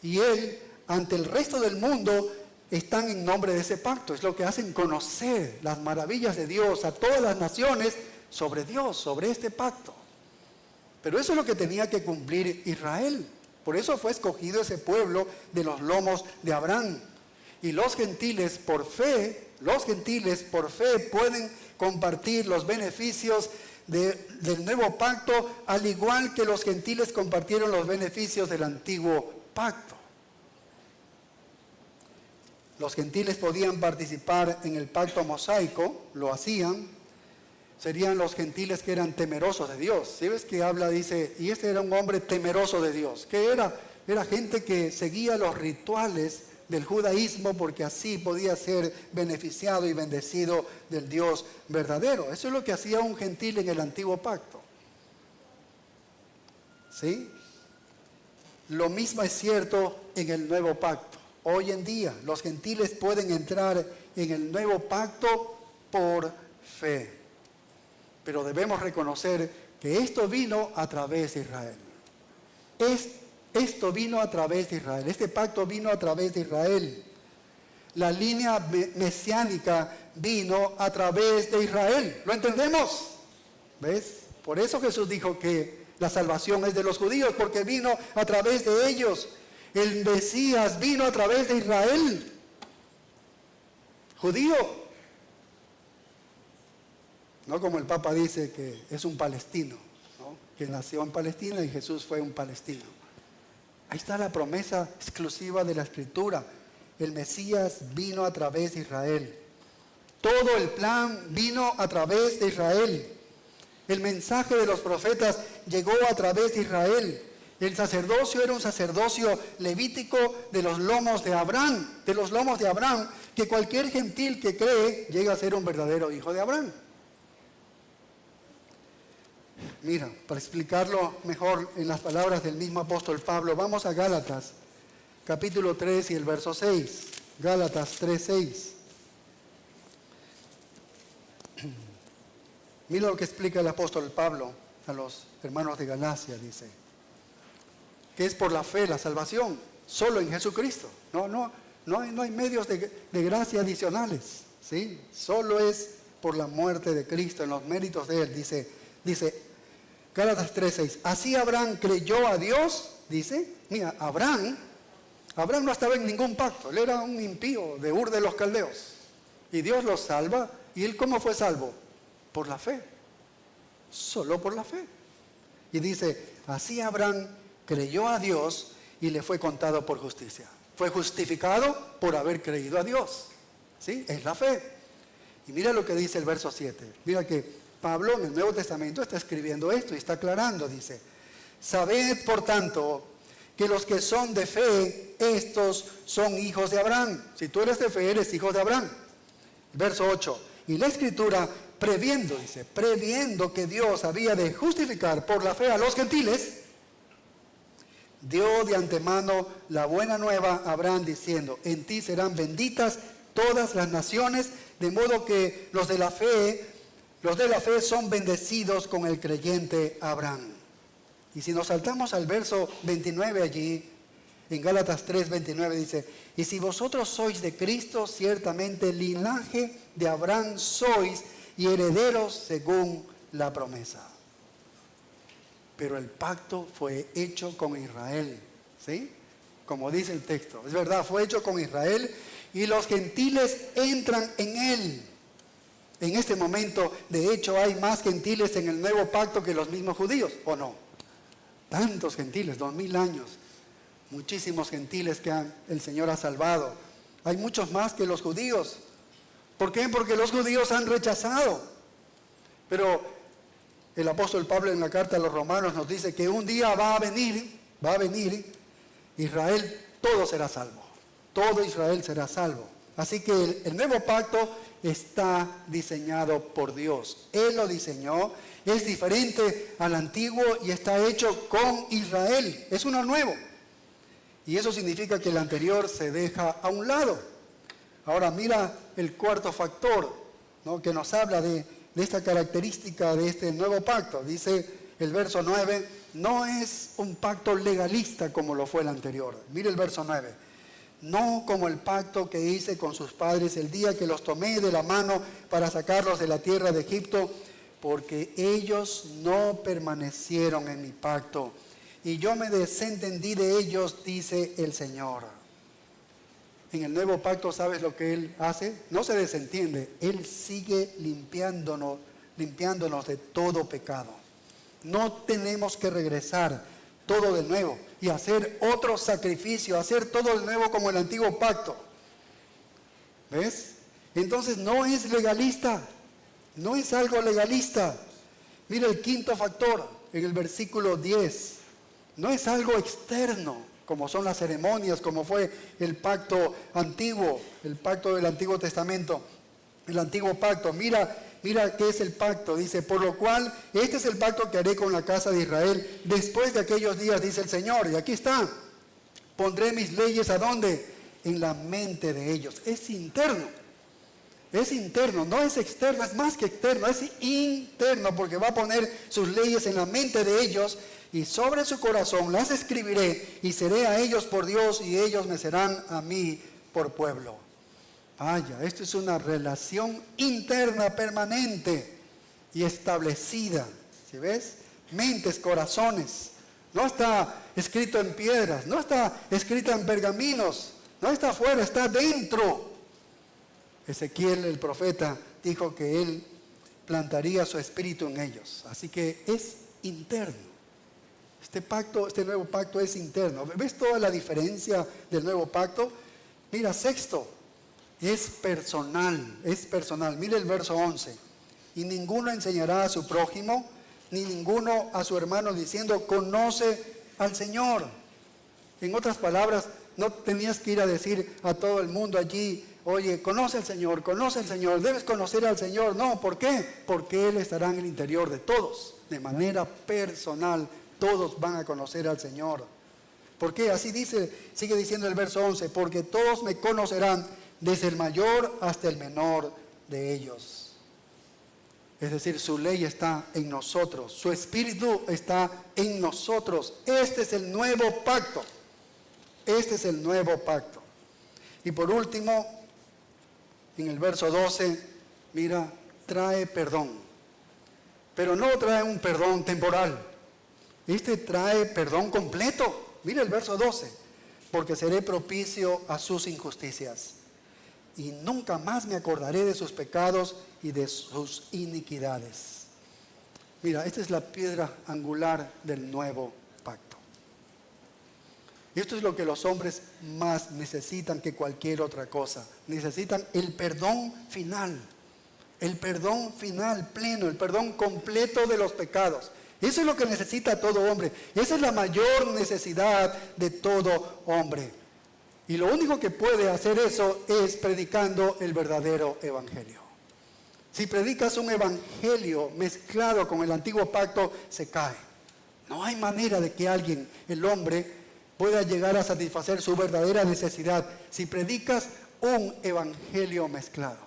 y Él, ante el resto del mundo, están en nombre de ese pacto. Es lo que hacen conocer las maravillas de Dios a todas las naciones sobre Dios, sobre este pacto. Pero eso es lo que tenía que cumplir Israel. Por eso fue escogido ese pueblo de los lomos de Abraham. Y los gentiles por fe pueden compartir los beneficios del nuevo pacto, al igual que los gentiles compartieron los beneficios del antiguo pacto. Los gentiles podían participar en el pacto mosaico, lo hacían. Serían los gentiles que eran temerosos de Dios. ¿Sí ves que habla? Dice, y este era un hombre temeroso de Dios. ¿Qué era? Era gente que seguía los rituales del judaísmo porque así podía ser beneficiado y bendecido del Dios verdadero. Eso es lo que hacía un gentil en el antiguo pacto. ¿Sí? Lo mismo es cierto en el nuevo pacto. Hoy en día los gentiles pueden entrar en el nuevo pacto por fe. Pero debemos reconocer que esto vino a través de Israel. Esto vino a través de Israel. Este pacto vino a través de Israel. La línea mesiánica vino a través de Israel. ¿Lo entendemos? ¿Ves? Por eso Jesús dijo que la salvación es de los judíos, porque vino a través de ellos. El Mesías vino a través de Israel. Judío. No como el Papa dice que es un palestino, ¿no?, que nació en Palestina y Jesús fue un palestino. Ahí está la promesa exclusiva de la Escritura. El Mesías vino a través de Israel. Todo el plan vino a través de Israel. El mensaje de los profetas llegó a través de Israel. El sacerdocio era un sacerdocio levítico de los lomos de Abraham, que cualquier gentil que cree llega a ser un verdadero hijo de Abraham. Mira, para explicarlo mejor en las palabras del mismo apóstol Pablo, vamos a Gálatas, capítulo 3 y el verso 6. Gálatas 3:6. Mira lo que explica el apóstol Pablo a los hermanos de Galacia, dice, que es por la fe la salvación, solo en Jesucristo. No hay medios de gracia adicionales, ¿sí? Solo es por la muerte de Cristo, en los méritos de Él, dice Gálatas 3:6. Así Abraham creyó a Dios, dice. Mira, Abraham no estaba en ningún pacto. Él era un impío de Ur de los Caldeos. Y Dios lo salva. ¿Y él cómo fue salvo? Por la fe. Solo por la fe. Y dice, así Abraham creyó a Dios y le fue contado por justicia. Fue justificado por haber creído a Dios. ¿Sí? Es la fe. Y mira lo que dice el verso 7. Mira que Pablo en el Nuevo Testamento está escribiendo esto y está aclarando, dice, sabed por tanto que los que son de fe, estos son hijos de Abraham. Si tú eres de fe, eres hijo de Abraham. Verso 8, y la Escritura previendo que Dios había de justificar por la fe a los gentiles, dio de antemano la buena nueva a Abraham diciendo, en ti serán benditas todas las naciones, de modo que los de la fe son bendecidos con el creyente Abraham. Y si nos saltamos al verso 29 allí, en Gálatas 3:29 dice, y si vosotros sois de Cristo, ciertamente linaje de Abraham sois y herederos según la promesa. Pero el pacto fue hecho con Israel, ¿sí? Como dice el texto, es verdad, fue hecho con Israel y los gentiles entran en él. En este momento, de hecho, hay más gentiles en el nuevo pacto que los mismos judíos, ¿o no? Tantos gentiles, 2000 años. Muchísimos gentiles que el Señor ha salvado. Hay muchos más que los judíos. ¿Por qué? Porque los judíos han rechazado. Pero el apóstol Pablo en la carta a los romanos nos dice que un día va a venir Israel, todo será salvo. Todo Israel será salvo. Así que el nuevo pacto está diseñado por Dios. Él lo diseñó, es diferente al antiguo y está hecho con Israel. Es uno nuevo. Y eso significa que el anterior se deja a un lado. Ahora mira el cuarto factor, ¿no?, que nos habla de esta característica de este nuevo pacto. Dice el verso 9, no es un pacto legalista como lo fue el anterior. Mire el verso 9. No como el pacto que hice con sus padres el día que los tomé de la mano para sacarlos de la tierra de Egipto, porque ellos no permanecieron en mi pacto, y yo me desentendí de ellos, dice el Señor. En el nuevo pacto, ¿sabes lo que Él hace? No se desentiende, Él sigue limpiándonos de todo pecado. No tenemos que regresar todo de nuevo y hacer otro sacrificio, hacer todo de nuevo como el antiguo pacto. ¿Ves? Entonces no es legalista, no es algo legalista. Mira el quinto factor en el versículo 10. No es algo externo, como son las ceremonias, como fue el pacto antiguo, el pacto del Antiguo Testamento, el antiguo pacto. Mira qué es el pacto. Dice, por lo cual, este es el pacto que haré con la casa de Israel después de aquellos días, dice el Señor. Y aquí está, pondré mis leyes, ¿a dónde? En la mente de ellos. Es interno, no es externo, es más que externo, es interno, porque va a poner sus leyes en la mente de ellos, y sobre su corazón las escribiré, y seré a ellos por Dios, y ellos me serán a mí por pueblo. Vaya, esto es una relación interna permanente y establecida. ¿Sí ves? Mentes, corazones. No está escrito en piedras, no está escrito en pergaminos, no está afuera, está dentro. Ezequiel, el profeta, dijo que él plantaría su espíritu en ellos. Así que es interno. Este nuevo pacto es interno. ¿Ves toda la diferencia del nuevo pacto? Mira, sexto. Es personal. Mire el verso 11. Y ninguno enseñará a su prójimo, ni ninguno a su hermano, diciendo, conoce al Señor. En otras palabras, no tenías que ir a decir a todo el mundo allí, oye, conoce al Señor, debes conocer al Señor. No, ¿por qué? Porque Él estará en el interior de todos, de manera personal. Todos van a conocer al Señor. ¿Por qué? Así dice, sigue diciendo el verso 11, porque todos me conocerán, desde el mayor hasta el menor de ellos. Es decir, su ley está en nosotros, su espíritu está en nosotros. Este es el nuevo pacto. Y por último, en el verso 12, mira, trae perdón. Pero no trae un perdón temporal. Trae perdón completo. Mira el verso 12. Porque seré propicio a sus injusticias. Y nunca más me acordaré de sus pecados y de sus iniquidades. Mira, esta es la piedra angular del nuevo pacto. Y esto es lo que los hombres más necesitan que cualquier otra cosa. Necesitan el perdón final pleno, el perdón completo de los pecados. Eso es lo que necesita todo hombre. Esa es la mayor necesidad de todo hombre. Y lo único que puede hacer eso es predicando el verdadero evangelio. Si predicas un evangelio mezclado con el antiguo pacto, se cae. No hay manera de que alguien, el hombre, pueda llegar a satisfacer su verdadera necesidad. Si predicas un evangelio mezclado,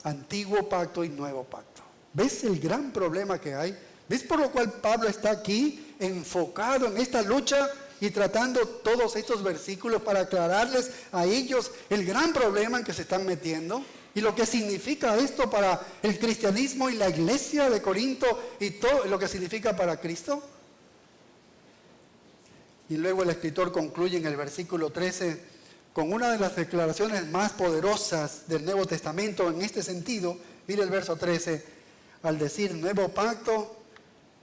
antiguo pacto y nuevo pacto. ¿Ves el gran problema que hay? ¿Ves por lo cual Pablo está aquí enfocado en esta lucha y tratando todos estos versículos para aclararles a ellos el gran problema en que se están metiendo y lo que significa esto para el cristianismo y la iglesia de Corinto y todo lo que significa para Cristo? Y luego el escritor concluye en el versículo 13 con una de las declaraciones más poderosas del Nuevo Testamento en este sentido. Mire el verso 13, al decir nuevo pacto,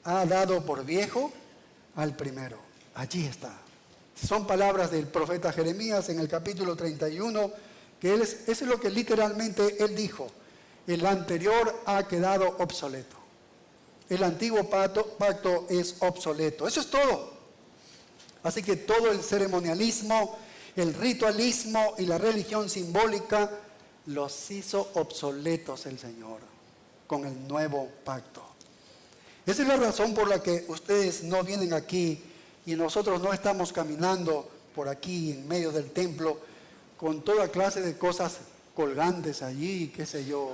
ha dado por viejo al primero. Allí está. Son palabras del profeta Jeremías en el capítulo 31, que eso es lo que literalmente él dijo. El anterior ha quedado obsoleto. El antiguo pacto es obsoleto. Eso es todo. Así que todo el ceremonialismo, el ritualismo y la religión simbólica los hizo obsoletos el Señor con el nuevo pacto. Esa es la razón por la que ustedes no vienen aquí y nosotros no estamos caminando por aquí en medio del templo con toda clase de cosas colgantes allí, qué sé yo,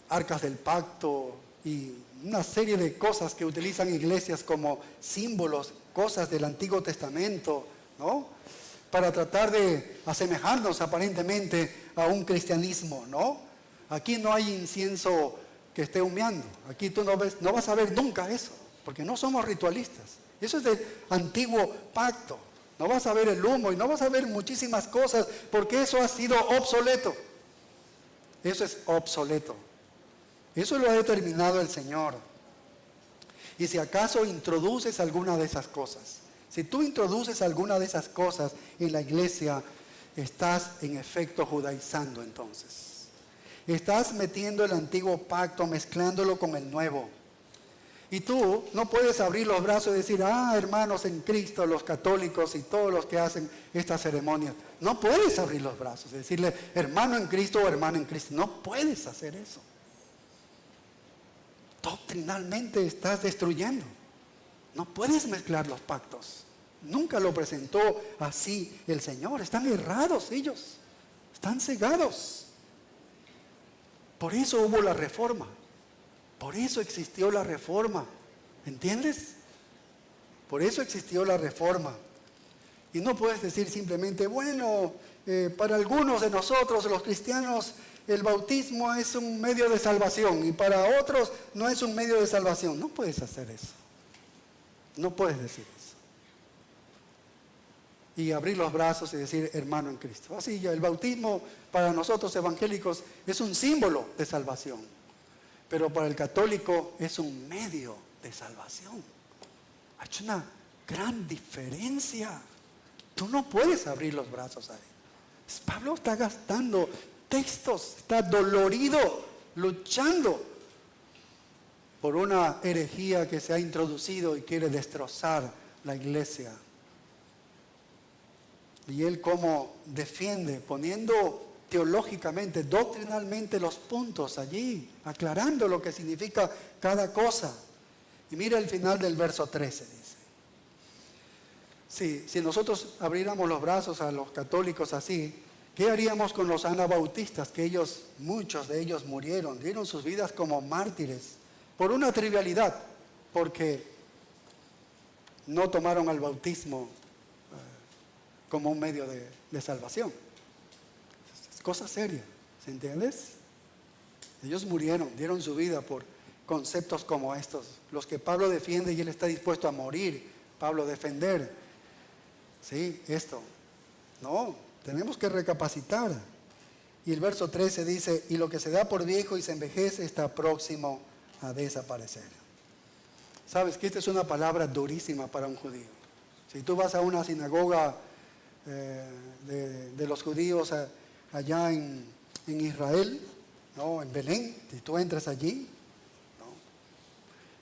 arcas del pacto y una serie de cosas que utilizan iglesias como símbolos, cosas del Antiguo Testamento, ¿no? Para tratar de asemejarnos aparentemente a un cristianismo, ¿no? Aquí no hay incienso que esté humeando. Aquí tú no vas a ver nunca eso, porque no somos ritualistas. Eso es del antiguo pacto. No vas a ver el humo y no vas a ver muchísimas cosas, porque eso ha sido obsoleto. Eso es obsoleto. Eso lo ha determinado el Señor. Y si acaso introduces alguna de esas cosas, si tú introduces alguna de esas cosas en la iglesia, estás en efecto judaizando entonces. Estás metiendo el antiguo pacto, mezclándolo con el nuevo. Y tú no puedes abrir los brazos y decir, hermanos en Cristo, los católicos y todos los que hacen estas ceremonias. No puedes abrir los brazos y decirle, hermano en Cristo o hermano en Cristo. No puedes hacer eso. Doctrinalmente estás destruyendo. No puedes mezclar los pactos. Nunca lo presentó así el Señor. Están errados ellos. Están cegados. Por eso hubo la reforma. Por eso existió la reforma. ¿Entiendes? Por eso existió la reforma. Y no puedes decir simplemente, bueno, para algunos de nosotros, los cristianos, el bautismo es un medio de salvación y para otros no es un medio de salvación. No puedes hacer eso. No puedes decir eso. Y abrir los brazos y decir hermano en Cristo. Así ya el bautismo para nosotros evangélicos es un símbolo de salvación. Pero para el católico es un medio de salvación. Hay una gran diferencia. Tú no puedes abrir los brazos ahí. Pablo está gastando textos, está dolorido, luchando por una herejía que se ha introducido y quiere destrozar la iglesia. Y él como defiende, poniendo teológicamente, doctrinalmente los puntos allí, aclarando lo que significa cada cosa. Y mira el final del verso 13, dice. Si nosotros abriéramos los brazos a los católicos así, ¿qué haríamos con los anabautistas? Que muchos de ellos murieron, dieron sus vidas como mártires, por una trivialidad, porque no tomaron al bautismo como un medio de salvación. Es cosa seria, ¿se entiendes? Ellos murieron, dieron su vida por conceptos como estos, los que Pablo defiende y él está dispuesto a morir, Pablo defender. Sí, esto. No, tenemos que recapacitar. Y el verso 13 dice, y lo que se da por viejo y se envejece está próximo a desaparecer. Sabes que esta es una palabra durísima para un judío. Si tú vas a una sinagoga de los judíos allá en Israel, ¿no? En Belén, si tú entras allí, ¿no?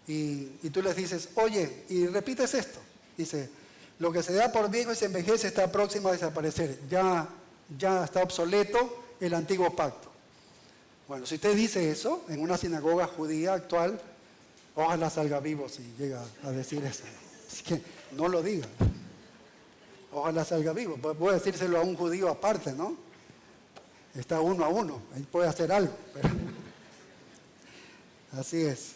Y tú les dices, oye, y repites esto, dice, lo que se da por viejo y se envejece está próximo a desaparecer, ya está obsoleto el antiguo pacto. Bueno, si usted dice eso en una sinagoga judía actual, ojalá salga vivo si llega a decir eso. Así que no lo diga. Ojalá salga vivo. Puede decírselo a un judío aparte, ¿no? Está uno a uno. Ahí puede hacer algo. Pero así es.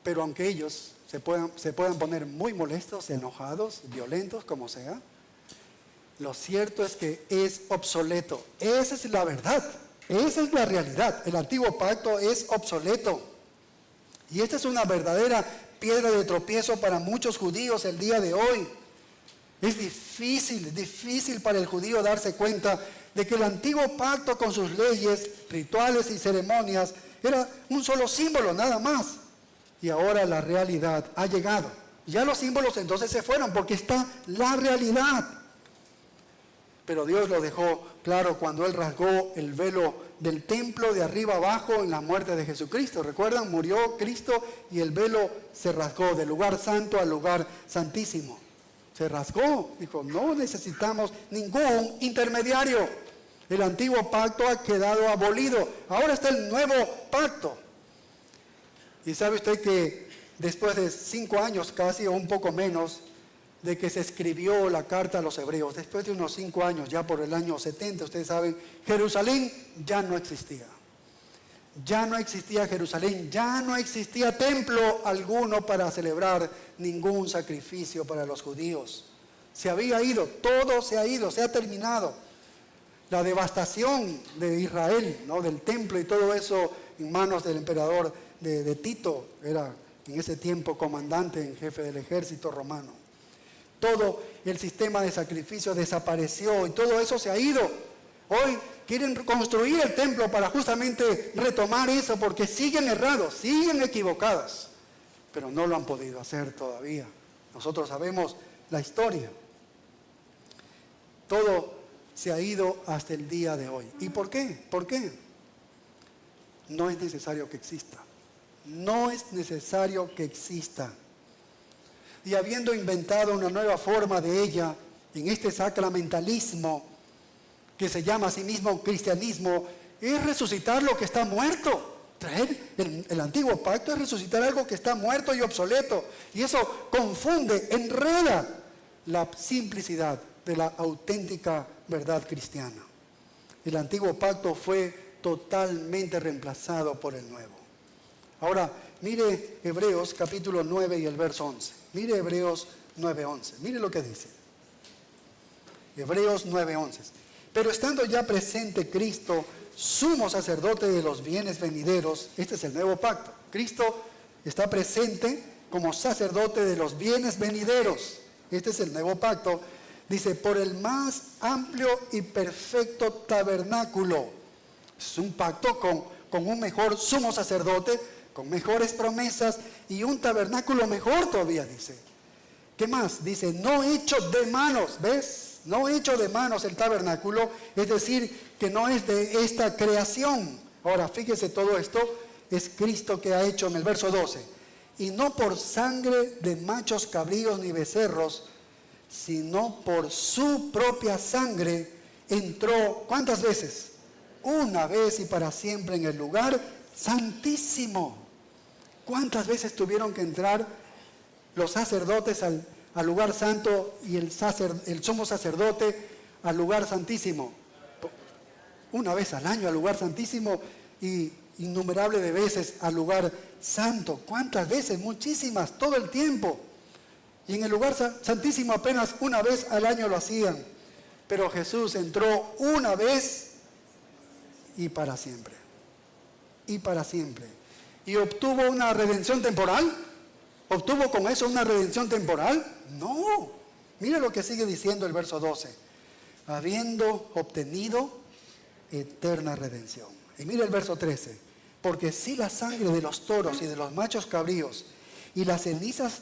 Pero aunque ellos se puedan poner muy molestos, enojados, violentos, como sea, lo cierto es que es obsoleto. Esa es la verdad. Esa es la realidad. El antiguo pacto es obsoleto. Y esta es una verdadera piedra de tropiezo para muchos judíos el día de hoy. Es difícil para el judío darse cuenta de que el antiguo pacto con sus leyes, rituales y ceremonias Era un solo símbolo, nada más. Y ahora la realidad ha llegado. Ya los símbolos entonces se fueron porque está la realidad. Pero Dios lo dejó claro cuando Él rasgó el velo del templo de arriba abajo en la muerte de Jesucristo. ¿Recuerdan? Murió Cristo y el velo se rasgó del lugar santo al lugar santísimo. Se rasgó. Dijo, no necesitamos ningún intermediario. El antiguo pacto ha quedado abolido. Ahora está el nuevo pacto. Y sabe usted que después de 5 años casi o un poco menos de que se escribió la carta a los hebreos, después de unos 5 años, ya por el año 70, ustedes saben, Jerusalén ya no existía. Ya no existía Jerusalén, ya no existía templo alguno para celebrar ningún sacrificio para los judíos. Se había ido, todo se ha ido, se ha terminado. La devastación de Israel, ¿no? Del templo y todo eso en manos del emperador de Tito, era en ese tiempo comandante en jefe del ejército romano. Todo el sistema de sacrificio desapareció y todo eso se ha ido. Hoy quieren construir el templo para justamente retomar eso porque siguen errados, siguen equivocados, pero no lo han podido hacer todavía. Nosotros sabemos la historia. Todo se ha ido hasta el día de hoy. ¿Y por qué? ¿Por qué? No es necesario que exista. No es necesario que exista. Y habiendo inventado una nueva forma de ella, en este sacramentalismo que se llama a sí mismo cristianismo, es resucitar lo que está muerto. Traer el antiguo pacto es resucitar algo que está muerto y obsoleto. Y eso confunde, enreda la simplicidad de la auténtica verdad cristiana. El antiguo pacto fue totalmente reemplazado por el nuevo. Ahora, mire Hebreos capítulo 9 y el verso 11. Mire Hebreos 9:11. Mire lo que dice. Hebreos 9:11. Pero estando ya presente Cristo, sumo sacerdote de los bienes venideros, este es el nuevo pacto. Cristo está presente como sacerdote de los bienes venideros. Este es el nuevo pacto. Dice, por el más amplio y perfecto tabernáculo. Es un pacto con un mejor sumo sacerdote, con mejores promesas y un tabernáculo mejor todavía, dice. ¿Qué más? Dice, no hecho de manos, ¿ves? No hecho de manos el tabernáculo, es decir, que no es de esta creación. Ahora, fíjese, todo esto es Cristo que ha hecho en el verso 12. Y no por sangre de machos cabríos ni becerros, sino por su propia sangre entró, ¿cuántas veces? Una vez y para siempre en el lugar santísimo. ¿Cuántas veces tuvieron que entrar los sacerdotes al lugar santo y el sumo sacerdote al lugar santísimo? Una vez al año al lugar santísimo y innumerables de veces al lugar santo. ¿Cuántas veces? Muchísimas, todo el tiempo. Y en el lugar santísimo apenas una vez al año lo hacían. Pero Jesús entró una vez y para siempre. Y para siempre. ¿Y obtuvo una redención temporal? ¿Obtuvo con eso una redención temporal? No. Mira lo que sigue diciendo el verso 12. Habiendo obtenido eterna redención. Y mira el verso 13. Porque si la sangre de los toros y de los machos cabríos y las cenizas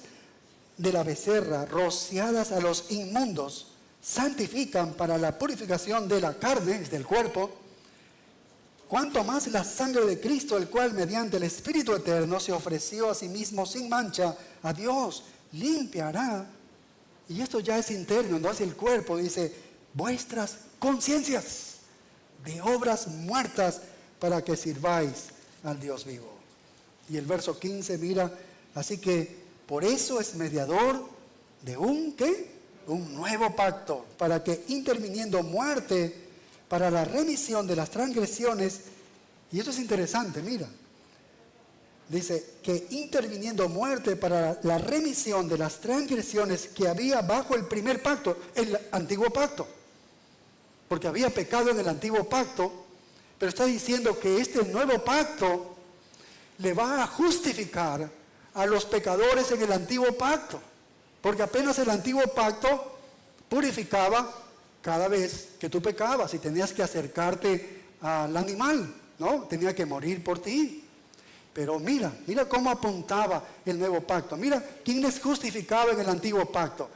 de la becerra rociadas a los inmundos santifican para la purificación de la carne, es del cuerpo, cuánto más la sangre de Cristo, el cual mediante el Espíritu Eterno se ofreció a sí mismo sin mancha a Dios, limpiará, y esto ya es interno, no hacia el cuerpo, dice, vuestras conciencias de obras muertas para que sirváis al Dios vivo. Y el verso 15, mira, así que por eso es mediador de un, ¿qué? Un nuevo pacto, para que interviniendo muerte para la remisión de las transgresiones, y esto es interesante, mira, dice que interviniendo muerte para la remisión de las transgresiones que había bajo el primer pacto, el antiguo pacto, porque había pecado en el antiguo pacto, pero está diciendo que este nuevo pacto le va a justificar a los pecadores en el antiguo pacto, porque apenas el antiguo pacto purificaba cada vez que tú pecabas y tenías que acercarte al animal, ¿no? Tenía que morir por ti. Pero mira cómo apuntaba el nuevo pacto. Mira quién les justificaba en el antiguo pacto.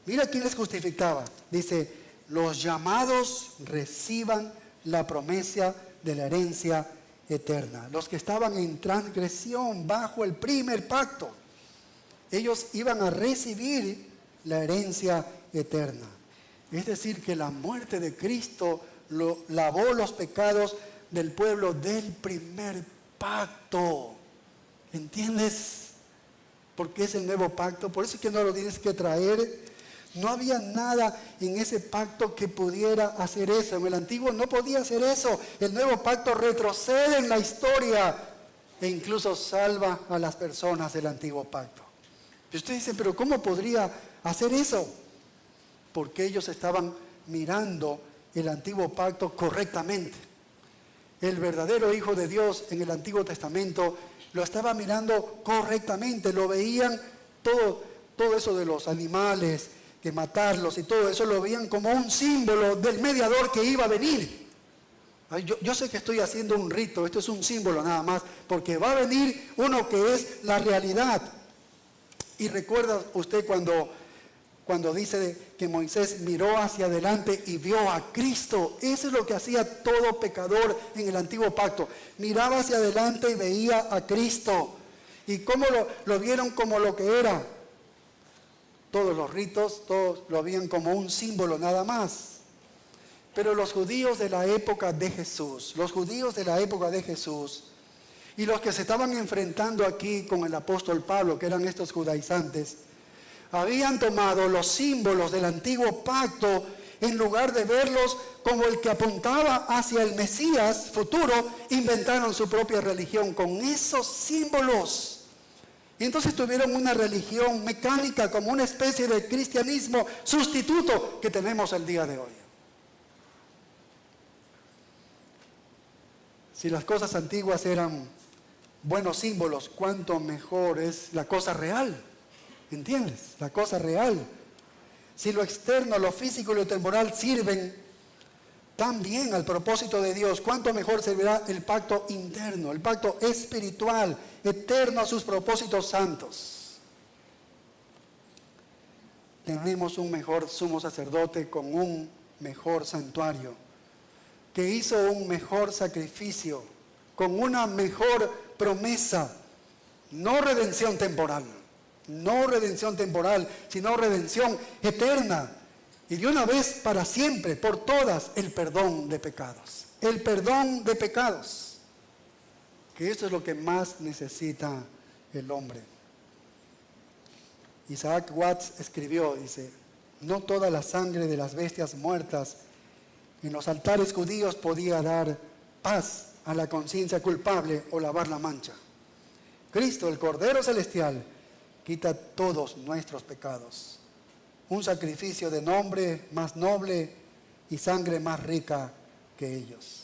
Mira quién les justificaba. Dice, los llamados reciban la promesa de la herencia eterna. Los que estaban en transgresión bajo el primer pacto, ellos iban a recibir la herencia eterna. Es decir, que la muerte de Cristo lavó los pecados del pueblo del primer pacto. ¿Entiendes? Porque es el nuevo pacto. Por eso es que no lo tienes que traer. No había nada en ese pacto que pudiera hacer eso. En el antiguo no podía hacer eso. El nuevo pacto retrocede en la historia e incluso salva a las personas del antiguo pacto. Y usted dice, pero ¿cómo podría hacer eso? Porque ellos estaban mirando el antiguo pacto correctamente. El verdadero Hijo de Dios en el Antiguo Testamento lo estaba mirando correctamente. Lo veían todo eso de los animales, que matarlos y todo eso, lo veían como un símbolo del mediador que iba a venir. Yo sé que estoy haciendo un rito, esto es un símbolo nada más, porque va a venir uno que es la realidad. Y recuerda usted cuando dice que Moisés miró hacia adelante y vio a Cristo. Eso es lo que hacía todo pecador en el antiguo pacto. Miraba hacia adelante y veía a Cristo. ¿Y cómo lo vieron como lo que era? Todos los ritos, todos lo veían como un símbolo nada más. Pero los judíos de la época de Jesús, y los que se estaban enfrentando aquí con el apóstol Pablo, que eran estos judaizantes, habían tomado los símbolos del antiguo pacto, en lugar de verlos como el que apuntaba hacia el Mesías futuro, inventaron su propia religión con esos símbolos. Y entonces tuvieron una religión mecánica, como una especie de cristianismo sustituto que tenemos el día de hoy. Si las cosas antiguas eran buenos símbolos, cuánto mejor es la cosa real. ¿Entiendes? La cosa real. Si lo externo, lo físico y lo temporal sirven tan bien al propósito de Dios, cuánto mejor servirá el pacto interno, el pacto espiritual, eterno a sus propósitos santos. Tenemos un mejor sumo sacerdote con un mejor santuario, que hizo un mejor sacrificio, con una mejor promesa, no redención temporal, sino redención eterna. Y de una vez para siempre, por todas, el perdón de pecados. El perdón de pecados. Que esto es lo que más necesita el hombre. Isaac Watts escribió, dice, no toda la sangre de las bestias muertas en los altares judíos podía dar paz a la conciencia culpable o lavar la mancha. Cristo, el Cordero Celestial, quita todos nuestros pecados. Un sacrificio de nombre más noble y sangre más rica que ellos.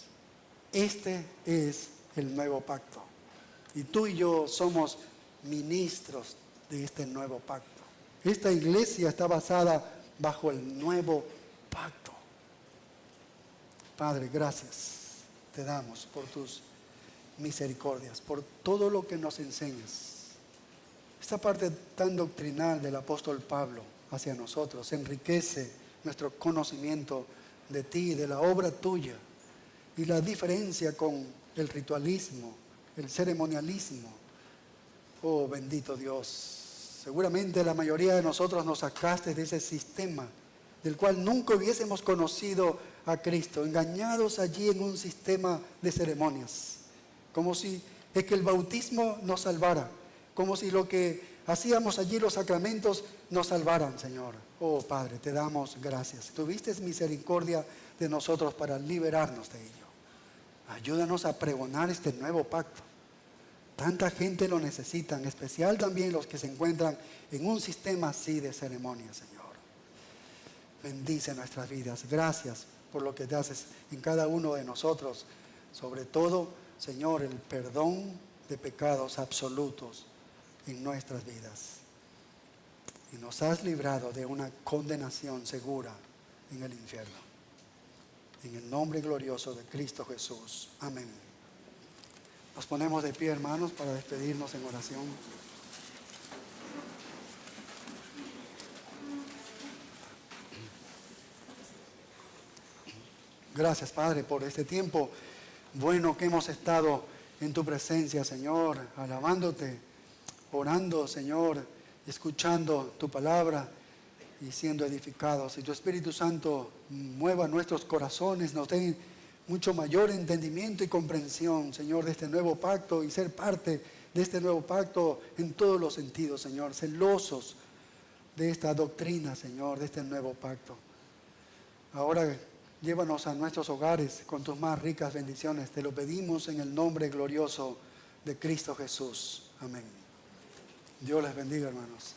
Este es el nuevo pacto. Y tú y yo somos ministros de este nuevo pacto. Esta iglesia está basada bajo el nuevo pacto. Padre, gracias te damos por tus misericordias, por todo lo que nos enseñas. Esta parte tan doctrinal del apóstol Pablo hacia nosotros enriquece nuestro conocimiento de ti, de la obra tuya, y la diferencia con el ritualismo, el ceremonialismo. Oh, bendito Dios. Seguramente la mayoría de nosotros nos sacaste de ese sistema del cual nunca hubiésemos conocido a Cristo, engañados allí en un sistema de ceremonias, como si es que el bautismo nos salvara, como si lo que hacíamos allí, los sacramentos, nos salvaran, Señor. Oh, Padre, te damos gracias. Tuviste misericordia de nosotros para liberarnos de ello. Ayúdanos a pregonar este nuevo pacto. Tanta gente lo necesita, en especial también los que se encuentran en un sistema así de ceremonias, Señor. Bendice nuestras vidas. Gracias por lo que te haces en cada uno de nosotros. Sobre todo, Señor, el perdón de pecados absolutos en nuestras vidas. Y nos has librado de una condenación segura en el infierno. En el nombre glorioso de Cristo Jesús. Amén. Nos ponemos de pie, hermanos, para despedirnos en oración. Gracias, Padre, por este tiempo bueno que hemos estado en tu presencia, Señor, alabándote, orando, Señor, escuchando tu palabra y siendo edificados. Y tu Espíritu Santo mueva nuestros corazones, nos dé mucho mayor entendimiento y comprensión, Señor, de este nuevo pacto y ser parte de este nuevo pacto en todos los sentidos, Señor, celosos de esta doctrina, Señor, de este nuevo pacto. Ahora llévanos a nuestros hogares con tus más ricas bendiciones. Te lo pedimos en el nombre glorioso de Cristo Jesús. Amén. Dios les bendiga, hermanos.